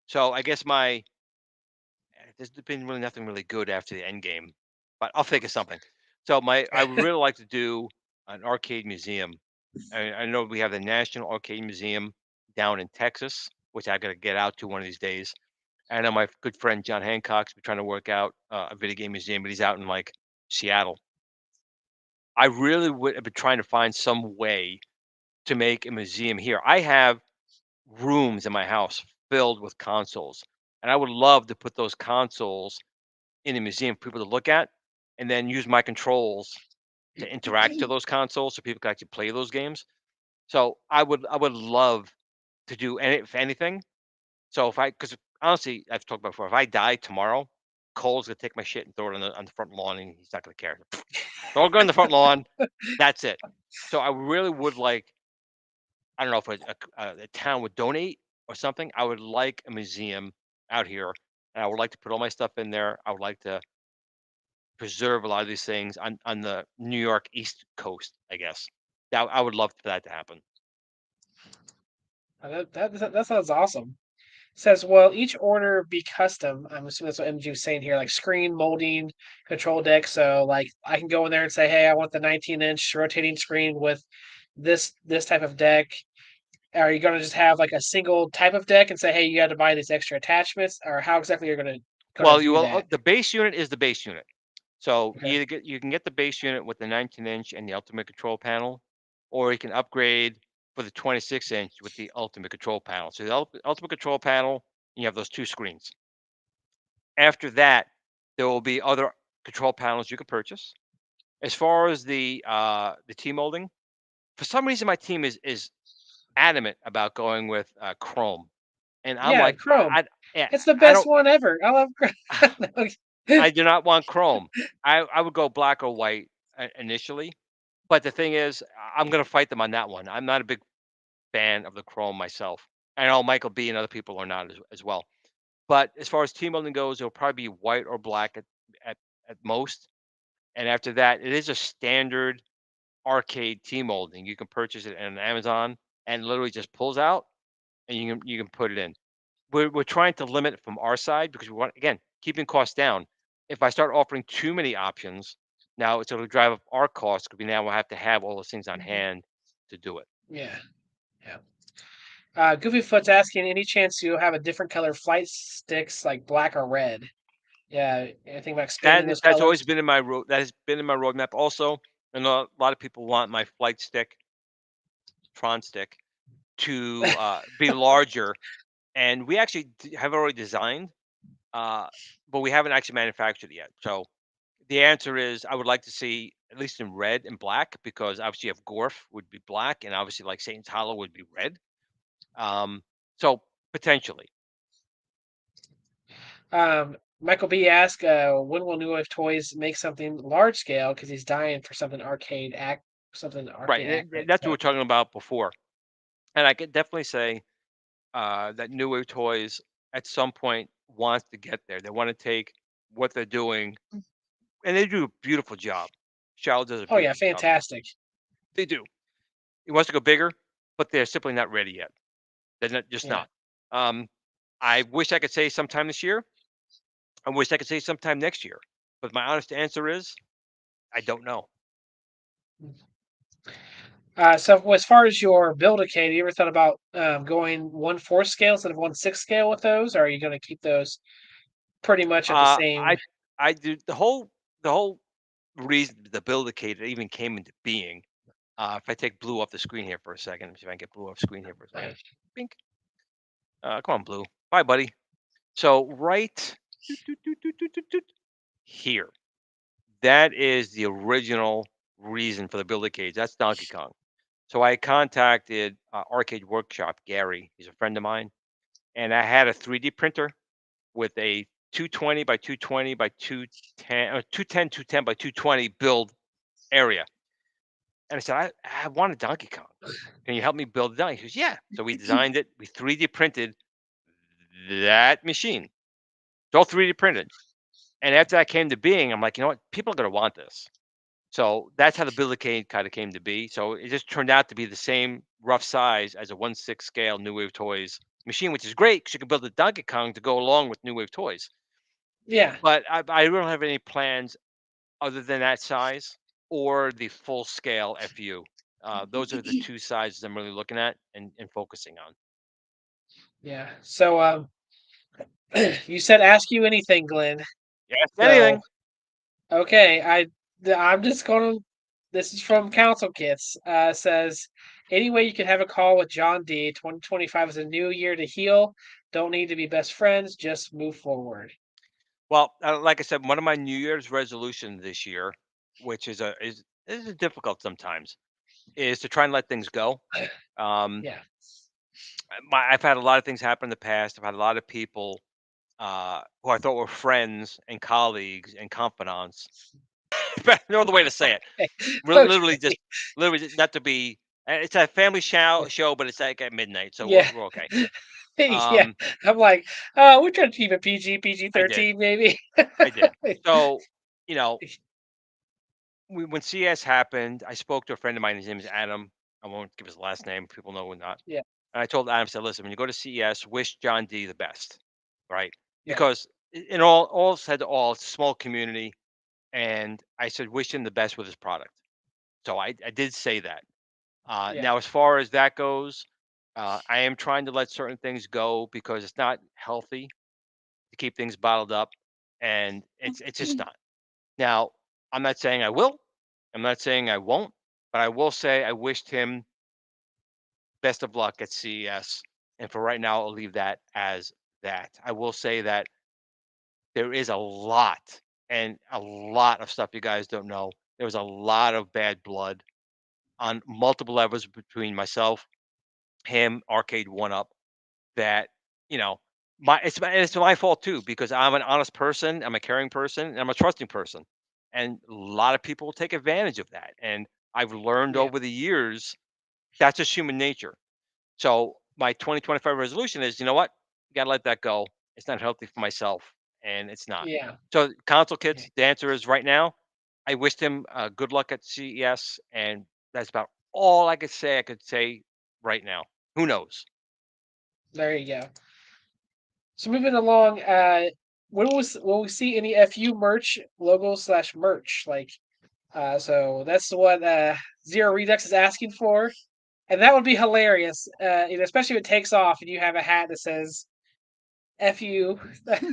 So I guess there's been really nothing really good after the end game, but I'll think of something. So I would really like to do an arcade museum. I know we have the National Arcade Museum down in Texas, which I got to get out to one of these days. I know my good friend John Hancock's been trying to work out a video game museum, but he's out in like Seattle. I really would have been trying to find some way to make a museum here. I have rooms in my house filled with consoles, and I would love to put those consoles in a museum for people to look at, and then use my controls to interact to those consoles so people can actually play those games. So I would love to do any if anything. So if I because honestly, I've talked about before, if I die tomorrow, Cole's gonna take my shit and throw it on the front lawn, and he's not gonna care. Throw it on the front lawn. That's it. So I really would like, I don't know if a town would donate or something. I would like a museum out here, and I would like to put all my stuff in there. I would like to preserve a lot of these things on the New York East Coast, I guess. That I would love for that to happen. That sounds awesome. Says, will each order be custom? I'm assuming that's what MG was saying here, like screen molding, control deck. So like I can go in there and say, hey, I want the 19-inch rotating screen with this type of deck. Are you going to just have like a single type of deck and say, hey, you got to buy these extra attachments, or how exactly you're going to Well, you do will. that? The base unit is the base unit. So Okay. you can get the base unit with the 19-inch and the ultimate control panel, or you can upgrade for the 26-inch with the ultimate control panel. So the ultimate control panel, you have those two screens. After that, there will be other control panels you can purchase. As far as the T molding, for some reason my team is adamant about going with chrome, and I'm Yeah, like, Chrome. yeah, It's the I best don't. one ever. I love Chrome. No. I do not want chrome. I would go black or white initially, but the thing is, I'm gonna fight them on that one. I'm not a big fan of the chrome myself. I know Michael B and other people are not as well. But as far as team building goes, it'll probably be white or black at, at most. And after that, it is a standard arcade team molding. You can purchase it on Amazon and literally just pulls out and you can put it in. We're trying to limit it from our side because we want, again, keeping costs down. If I start offering too many options, now it's going to drive up our costs because we now will have to have all those things on hand to do it. Yeah, yeah. Goofyfoot's asking, any chance you have a different color flight sticks, like black or red? Yeah, anything about expanding those That's colors? always been in my road. That has been in my roadmap also. And a lot of people want my flight stick, Tron stick, to be larger. And we actually have already designed, uh, but we haven't actually manufactured it yet. So the answer is I would like to see at least in red and black because obviously you have Gorf would be black and obviously like Satan's Hollow would be red. Um, so potentially. Michael B asked, when will New Wave Toys make something large scale? Because he's dying for something Right. arcade And accurate. that's what we So are talking about before. And I could definitely say that New Wave Toys at some point wants to get there. They want to take what they're doing, and they do a beautiful job. Charlotte does a oh yeah, beautiful job. fantastic. They do. He wants to go bigger, but they're simply not ready yet. They're not, just Yeah. not. Um, I wish I could say sometime this year. I wish I could say sometime next year. But my honest answer is I don't know. So as far as your Build-a-cade, you ever thought about going 1/4 scale instead of 1/6 scale with those, or are you going to keep those pretty much at the Uh, same? I I do the whole reason the Build-a-cade even came into being. If I take blue off the screen here for a second, let me see if I can get blue off screen here for a second. Bink. Come on, blue. Bye, buddy. So right doot, doot, doot, doot, doot, doot, doot, here. That is the original reason for the Build-a-cades. That's Donkey Kong. So I contacted Arcade Workshop, Gary. He's a friend of mine, and I had a 3D printer with a 220 by 220 by 210 or 210 210 by 220 build area. And I said, I want a Donkey Kong. Can you help me build a Donkey? He goes, yeah. So we designed it. We 3D printed that machine. It's all 3D printed. And after that came to being, I'm like, you know what? People are going to want this. So that's how the Build-a-cade kind of came to be. So it just turned out to be the same rough size as a 1/6 scale New Wave Toys machine, which is great because you can build a Donkey Kong to go along with New Wave Toys. Yeah. But I don't have any plans other than that size or the full scale FU. Those are the two sizes I'm really looking at and focusing on. Yeah. So you said ask you anything, Glenn. Yes, So anything. okay, I'm just going to. This is from Council Kits. Says anyway you can have a call with John D. 2025 is a new year to heal. Don't need to be best friends. Just move forward. Well, like I said, one of my New Year's resolutions this year, which is difficult sometimes, is to try and let things go. Um, Yeah. I've had a lot of things happen in the past. I've had a lot of people who I thought were friends and colleagues and confidants. No other way to say it. Literally, Okay. not to be. It's a family show, but it's like at midnight, so Yeah. we're okay. Yeah. Um, I'm like, we're trying to keep it PG, I did, PG-13, maybe. I did. So, you know, when CS happened, I spoke to a friend of mine. His name is Adam. I won't give his last name. People know or not. Yeah. And I told Adam, I said, listen, when you go to CES, wish John D the best, right? Yeah. Because in all said to all, it's a small community, and I said, wish him the best with his product. So I did say that. Yeah. Now, as far as that goes, I am trying to let certain things go because it's not healthy to keep things bottled up, and it's just not. Now, I'm not saying I will. I'm not saying I won't, but I will say I wished him best of luck at CES. And for right now, I'll leave that as that. I will say that there is a lot and a lot of stuff you guys don't know. There was a lot of bad blood on multiple levels between myself, him, Arcade One Up. That you know, it's my fault too because I'm an honest person, I'm a caring person, and I'm a trusting person, and a lot of people take advantage of that. And I've learned Yeah. over the years that's just human nature. So my 2025 resolution is, you know what? You gotta let that go. It's not healthy for myself, and it's not. Yeah. So console Yeah. kids, the answer is right now. I wished him good luck at CES, and that's about all I could say. I could say right now. Who knows? There you go. So moving along, will we see any FU merch logo slash merch? So that's what Zero Redux is asking for, and that would be hilarious. Especially if it takes off and you have a hat that says FU. That's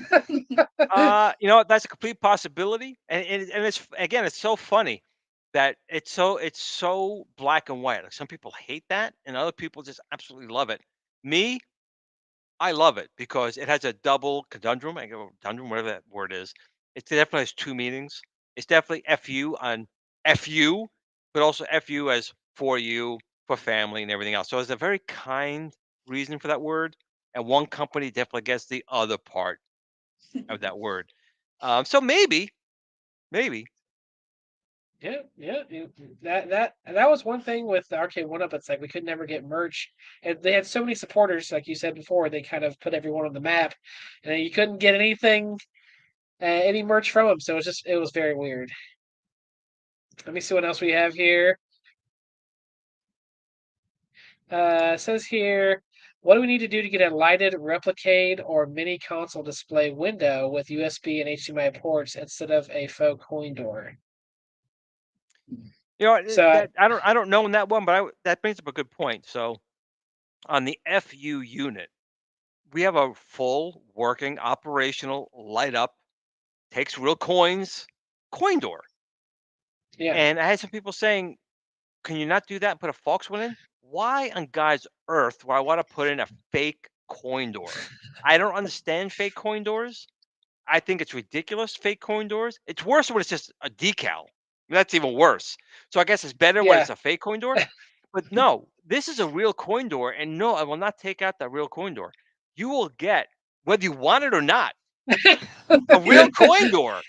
a complete possibility, and it's again, it's so funny that it's so black and white. Like some people hate that, and other people just absolutely love it. Me, I love it because it has a double conundrum. I go conundrum, whatever that word is. It definitely has two meanings. It's definitely FU on FU, but also FU as for you, for family, and everything else. So it's a very kind reason for that word, and one company definitely gets the other part of that word. So maybe. Yeah, yeah. That was one thing with the Arcade One Up. It's like we could never get merch, and they had so many supporters. Like you said before, they kind of put everyone on the map, and then you couldn't get anything, any merch from them. So it was very weird. Let me see what else we have here. It says here, what do we need to do to get a lighted replicate or mini console display window with USB and HDMI ports instead of a faux coin door? So That I don't know in that one, but that brings up a good point. So on the FU unit, we have a full working operational light up, takes real coins, coin door. yeah, And I had some people saying, can you not do that and put a Fox one in? Why on God's earth would I want to put in a fake coin door? I don't understand fake coin doors. I think it's ridiculous, fake coin doors. It's worse when it's just a decal. That's even worse. So I guess it's better when yeah. it's a fake coin door. But no, this is a real coin door. And no, I will not take out that real coin door. You will get, whether you want it or not, a real coin door. You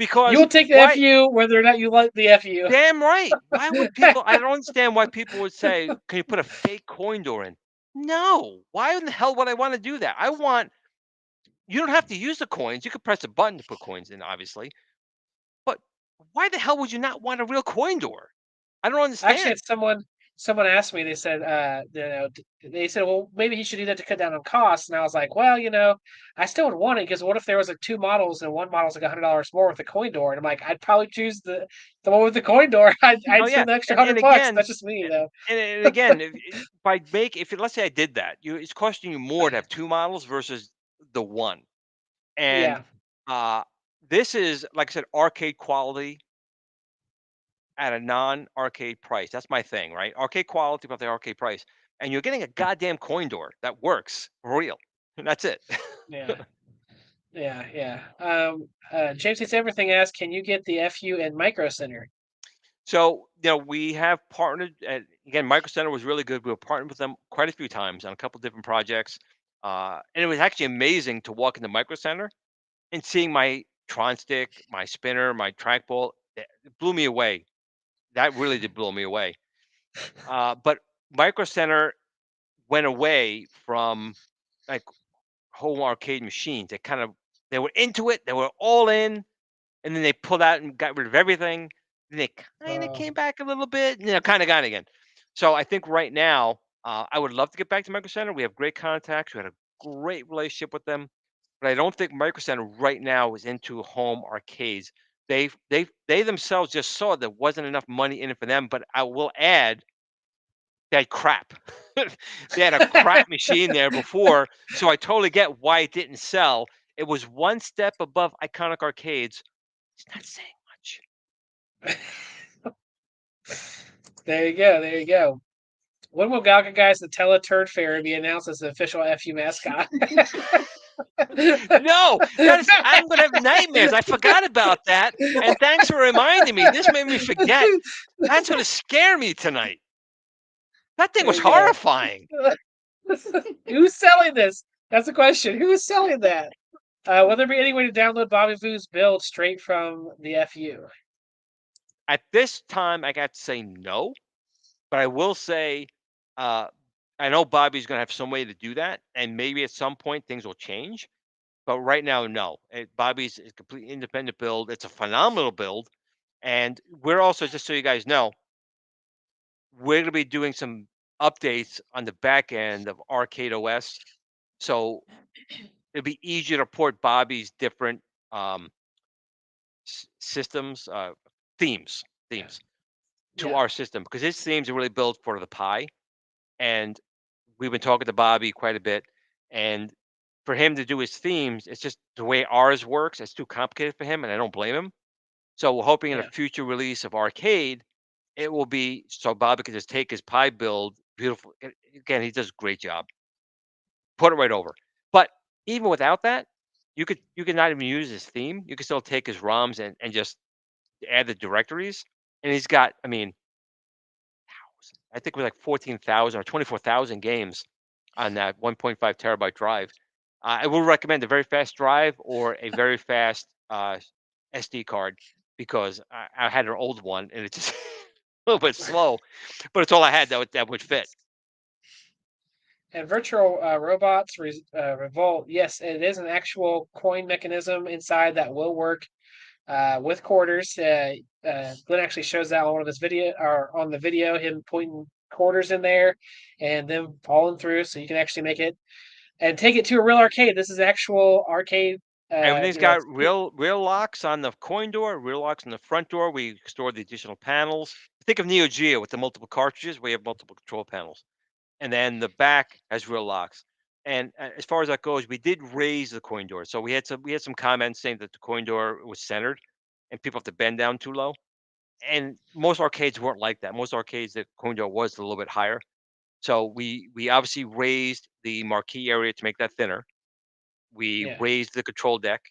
Because will take the why? FU whether or not you like the FU. Damn right. Why would people? I don't understand why people would say, "Can you put a fake coin door in?" No. Why in the hell would I want to do that? I want. You don't have to use the coins. You could press a button to put coins in, obviously. But why the hell would you not want a real coin door? I don't Actually, understand. it's someone asked me. They said, they said, well, maybe he should do that to cut down on costs. And I was like, well, I still would want it because what if there was like two models and one model's like $100 more with a coin door? And I'm like, I'd probably choose the one with the coin door. I'd Oh yeah, spend the extra and $100. again, That's just me, and, though. and again, if let's say I did that, it's costing you more to have two models versus the one. And Yeah, uh, this is like I said, arcade quality at a non-arcade price. That's my thing, right? Arcade quality, but the arcade price, and you're getting a goddamn coin door that works for real. And that's it. yeah, yeah. James Hates Everything asked, can you get the FU and Micro Center? So, we have partnered. Again, Micro Center was really good. We were partnered with them quite a few times on a couple different projects, and it was actually amazing to walk into Micro Center and seeing my Tron stick, my spinner, my trackball. It blew me away. That really did blow me away. But Micro Center went away from like home arcade machines. They were into it. They were all in. and then they pulled out and got rid of everything. Then they kind of Oh, came back a little bit, kind of gone again. So I think right now, I would love to get back to Micro Center. We have great contacts. We had a great relationship with them, but I don't think Micro Center right now is into home arcades. They themselves just saw there wasn't enough money in it for them. But I will add, they had crap. They had a crap machine there before, so I totally get why it didn't sell. It was one step above Iconic Arcades. It's not saying much. there you go. There you go. When will Galga Guys the Teleturd Fairy be announced as the official FU mascot? No, I'm gonna have nightmares. I forgot about that, and thanks for reminding me. This made me forget. That's gonna scare me tonight. That thing There was you go. horrifying. Who's selling this? That's the question. Who is selling that? Will there be any way to download Bobby Vu's build straight from the FU? At this time, I got to say no, but I will say, uh, I know Bobby's gonna have some way to do that, and maybe at some point things will change. But right now, no. Bobby's is a complete independent build. It's a phenomenal build, and we're also, just so you guys know, we're gonna be doing some updates on the back end of Arcade OS, so it'll be easier to port Bobby's different um, systems, themes, Yeah. themes to Yeah. our system, because his themes are really built for the Pi, and we've been talking to Bobby quite a bit, and for him to do his themes, it's just the way ours works. It's too complicated for him, and I don't blame him. So we're hoping in a Yeah. future release of Arcade, it will be so Bobby can just take his Pi build, beautiful. Again, he does a great job. Put it right over. But even without that, you could not even use his theme. You can still take his ROMs and just add the directories. And he's got, I mean, I think we're like 14,000 or 24,000 games on that 1.5 terabyte drive. I will recommend a very fast drive or a very fast SD card, because I had an old one and it's just a little bit slow, but it's all I had that would fit. And virtual robots revolt. Yes, it is an actual coin mechanism inside that will work with quarters. Glenn actually shows that on one of his video, or on the video, him putting quarters in there and them falling through, so you can actually make it and take it to a real arcade. This is actual arcade. Everything's You know, got real locks on the coin door, real locks on the front door. We store the additional panels. Think of Neo Geo with the multiple cartridges. We have multiple control panels, and then the back has real locks. And as far as that goes, we did raise the coin door. So we had some comments saying that the coin door was centered, and people have to bend down too low. And most arcades weren't like that. Most arcades, the coin door was a little bit higher. So we obviously raised the marquee area to make that thinner. We yeah, raised the control deck,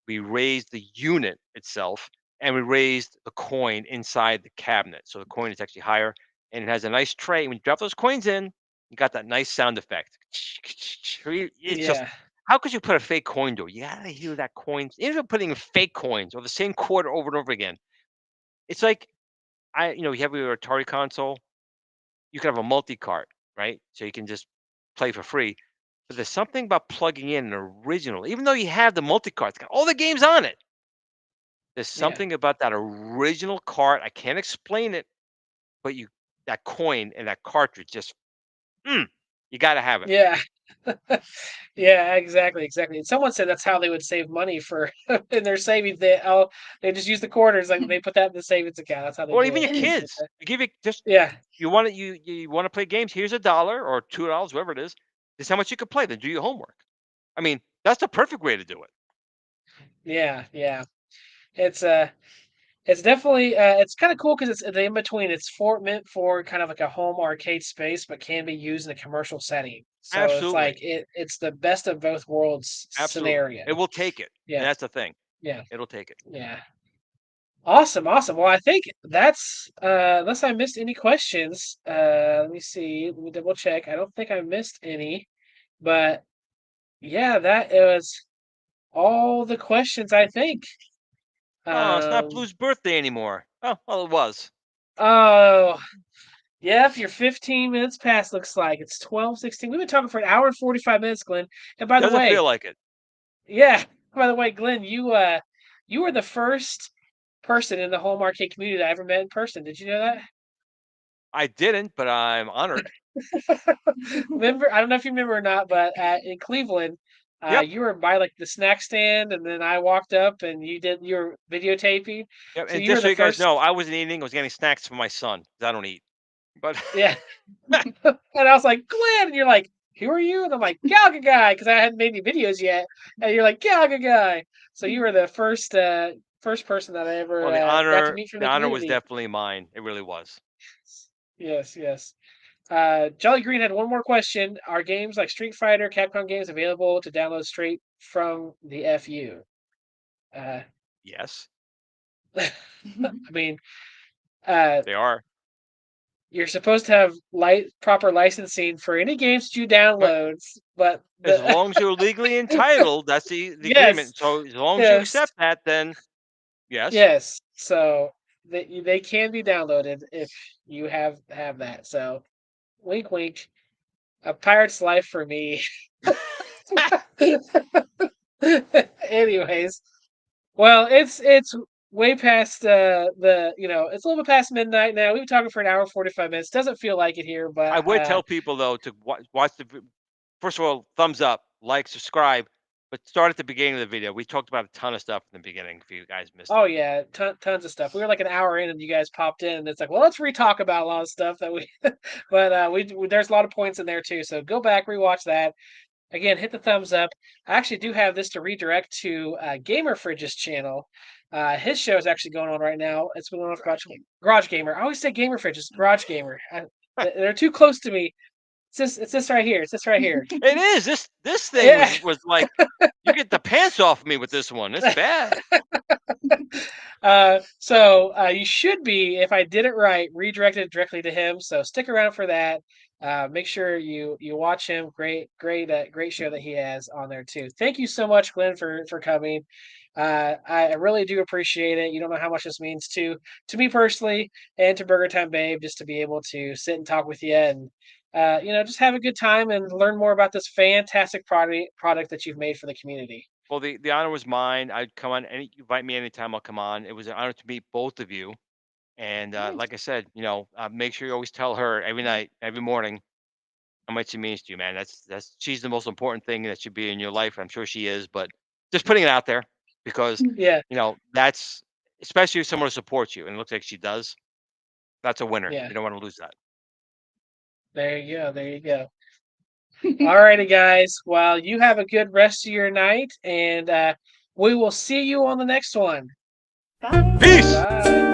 we raised the unit itself, and we raised the coin inside the cabinet. So the coin is actually higher, and it has a nice tray. When you drop those coins in, you got that nice sound effect. It's just, yeah, how could you put a fake coin door? You gotta hear that coin. Even if you're putting in fake coins or the same quarter over and over again, it's like, you have your Atari console, you can have a multi-cart, right? So you can just play for free. But there's something about plugging in an original, even though you have the multi-cart, it's got all the games on it. There's yeah, something about that original cart. I can't explain it, but that coin and that cartridge just, mm, you got to have it. yeah. Yeah, exactly, exactly. And someone said that's how they would save money for in their savings. They just use the quarters, like they put that in the savings account. That's how they Or do even your it. kids. You give it just, Yeah, you want to play games. Here's $1 or $2, whatever it is. This is how much you could play. Then do your homework. I mean, that's the perfect way to do it. yeah, yeah. It's it's definitely it's kind of cool because it's the in between. It's meant for kind of like a home arcade space, but can be used in a commercial setting. So it's like Absolutely. it's the best of both worlds Absolutely. scenario. It will take it. And Yeah, that's the thing. yeah, It'll take it. yeah. Awesome, awesome. Well, I think that's unless I missed any questions. Let me see. Let me double check. I don't think I missed any, but yeah, that was all the questions I think. Oh, it's not Um, Blue's birthday anymore. Oh, well, it was. oh, yep, you're 15 minutes past, looks like. It's 12:16. We've been talking for an hour and 45 minutes, Glenn. And by the Doesn't feel way, like it. yeah, by the way, Glenn, you were the first person in the home arcade community that I ever met in person. Did you know that? I didn't, but I'm honored. Remember, I don't know if you remember or not, but in Cleveland, Yep. you were by like the snack stand, and then I walked up and you were videotaping. Yep. So And you were just so the you guys first, know, I wasn't eating. I was getting snacks for my son 'cause I don't eat. But yeah. And I was like, Glenn, and you're like, who are you? And I'm like, Galaga guy, because I hadn't made any videos yet. And you're like, Galaga guy. So you were the first person that I well, ever the got to honor, meet from the the honor was community. definitely mine. It really was. Yes, yes. Jolly Green had one more question. Are games like Street Fighter, Capcom games available to download straight from the FU? Uh, Yes, I mean, uh, they are. you're supposed to have proper licensing for any games you But download, but as the long as you're legally entitled, that's the yes, agreement. So as long as you yes, accept that, then yes. yes. So they can be downloaded if you have that. So wink, wink. A pirate's life for me. Anyways, well, it's way past the it's a little bit past midnight now. We've been talking for an hour 45 minutes. Doesn't feel like it here, I but would tell people though to watch first of all, thumbs up, like, subscribe, but start at the beginning of the video. We talked about a ton of stuff in the beginning. If you guys missed oh it, yeah, tons of stuff. We were like an hour in, and you guys popped in, and it's like, well, let's re-talk about a lot of stuff that we. But there's a lot of points in there too. So go back, rewatch that. Again, hit the thumbs up. I actually do have this to redirect to Gamer Fridge's channel. His show is actually going on right now. It's been on Garage Gamer. I always say Gamer Fridge. It's Garage Gamer. They're too close to me. It's this right here. It's this right here. it is this thing Yeah. was like you get the pants off me with this one. It's bad. So you should be, if I did it right, redirected directly to him. So stick around for that. Make sure you watch him. Great show that he has on there too. Thank you so much, Glenn, for coming. I really do appreciate it. You don't know how much this means to me personally and to Burger Time Babe, just to be able to sit and talk with you and just have a good time and learn more about this fantastic product that you've made for the community. Well, the honor was mine. I'd come on invite me anytime. I'll come on. It was an honor to meet both of you. And Nice. like I said, make sure you always tell her every night, every morning, how much she means to you, man. That's she's the most important thing that should be in your life. I'm sure she is, but just putting it out there because Yeah, that's especially if someone supports you, and it looks like she does. That's a winner. yeah. You don't want to lose that. There you go. There you go. All righty, guys. Well, you have a good rest of your night, and we will see you on the next one. Bye. Peace. Bye.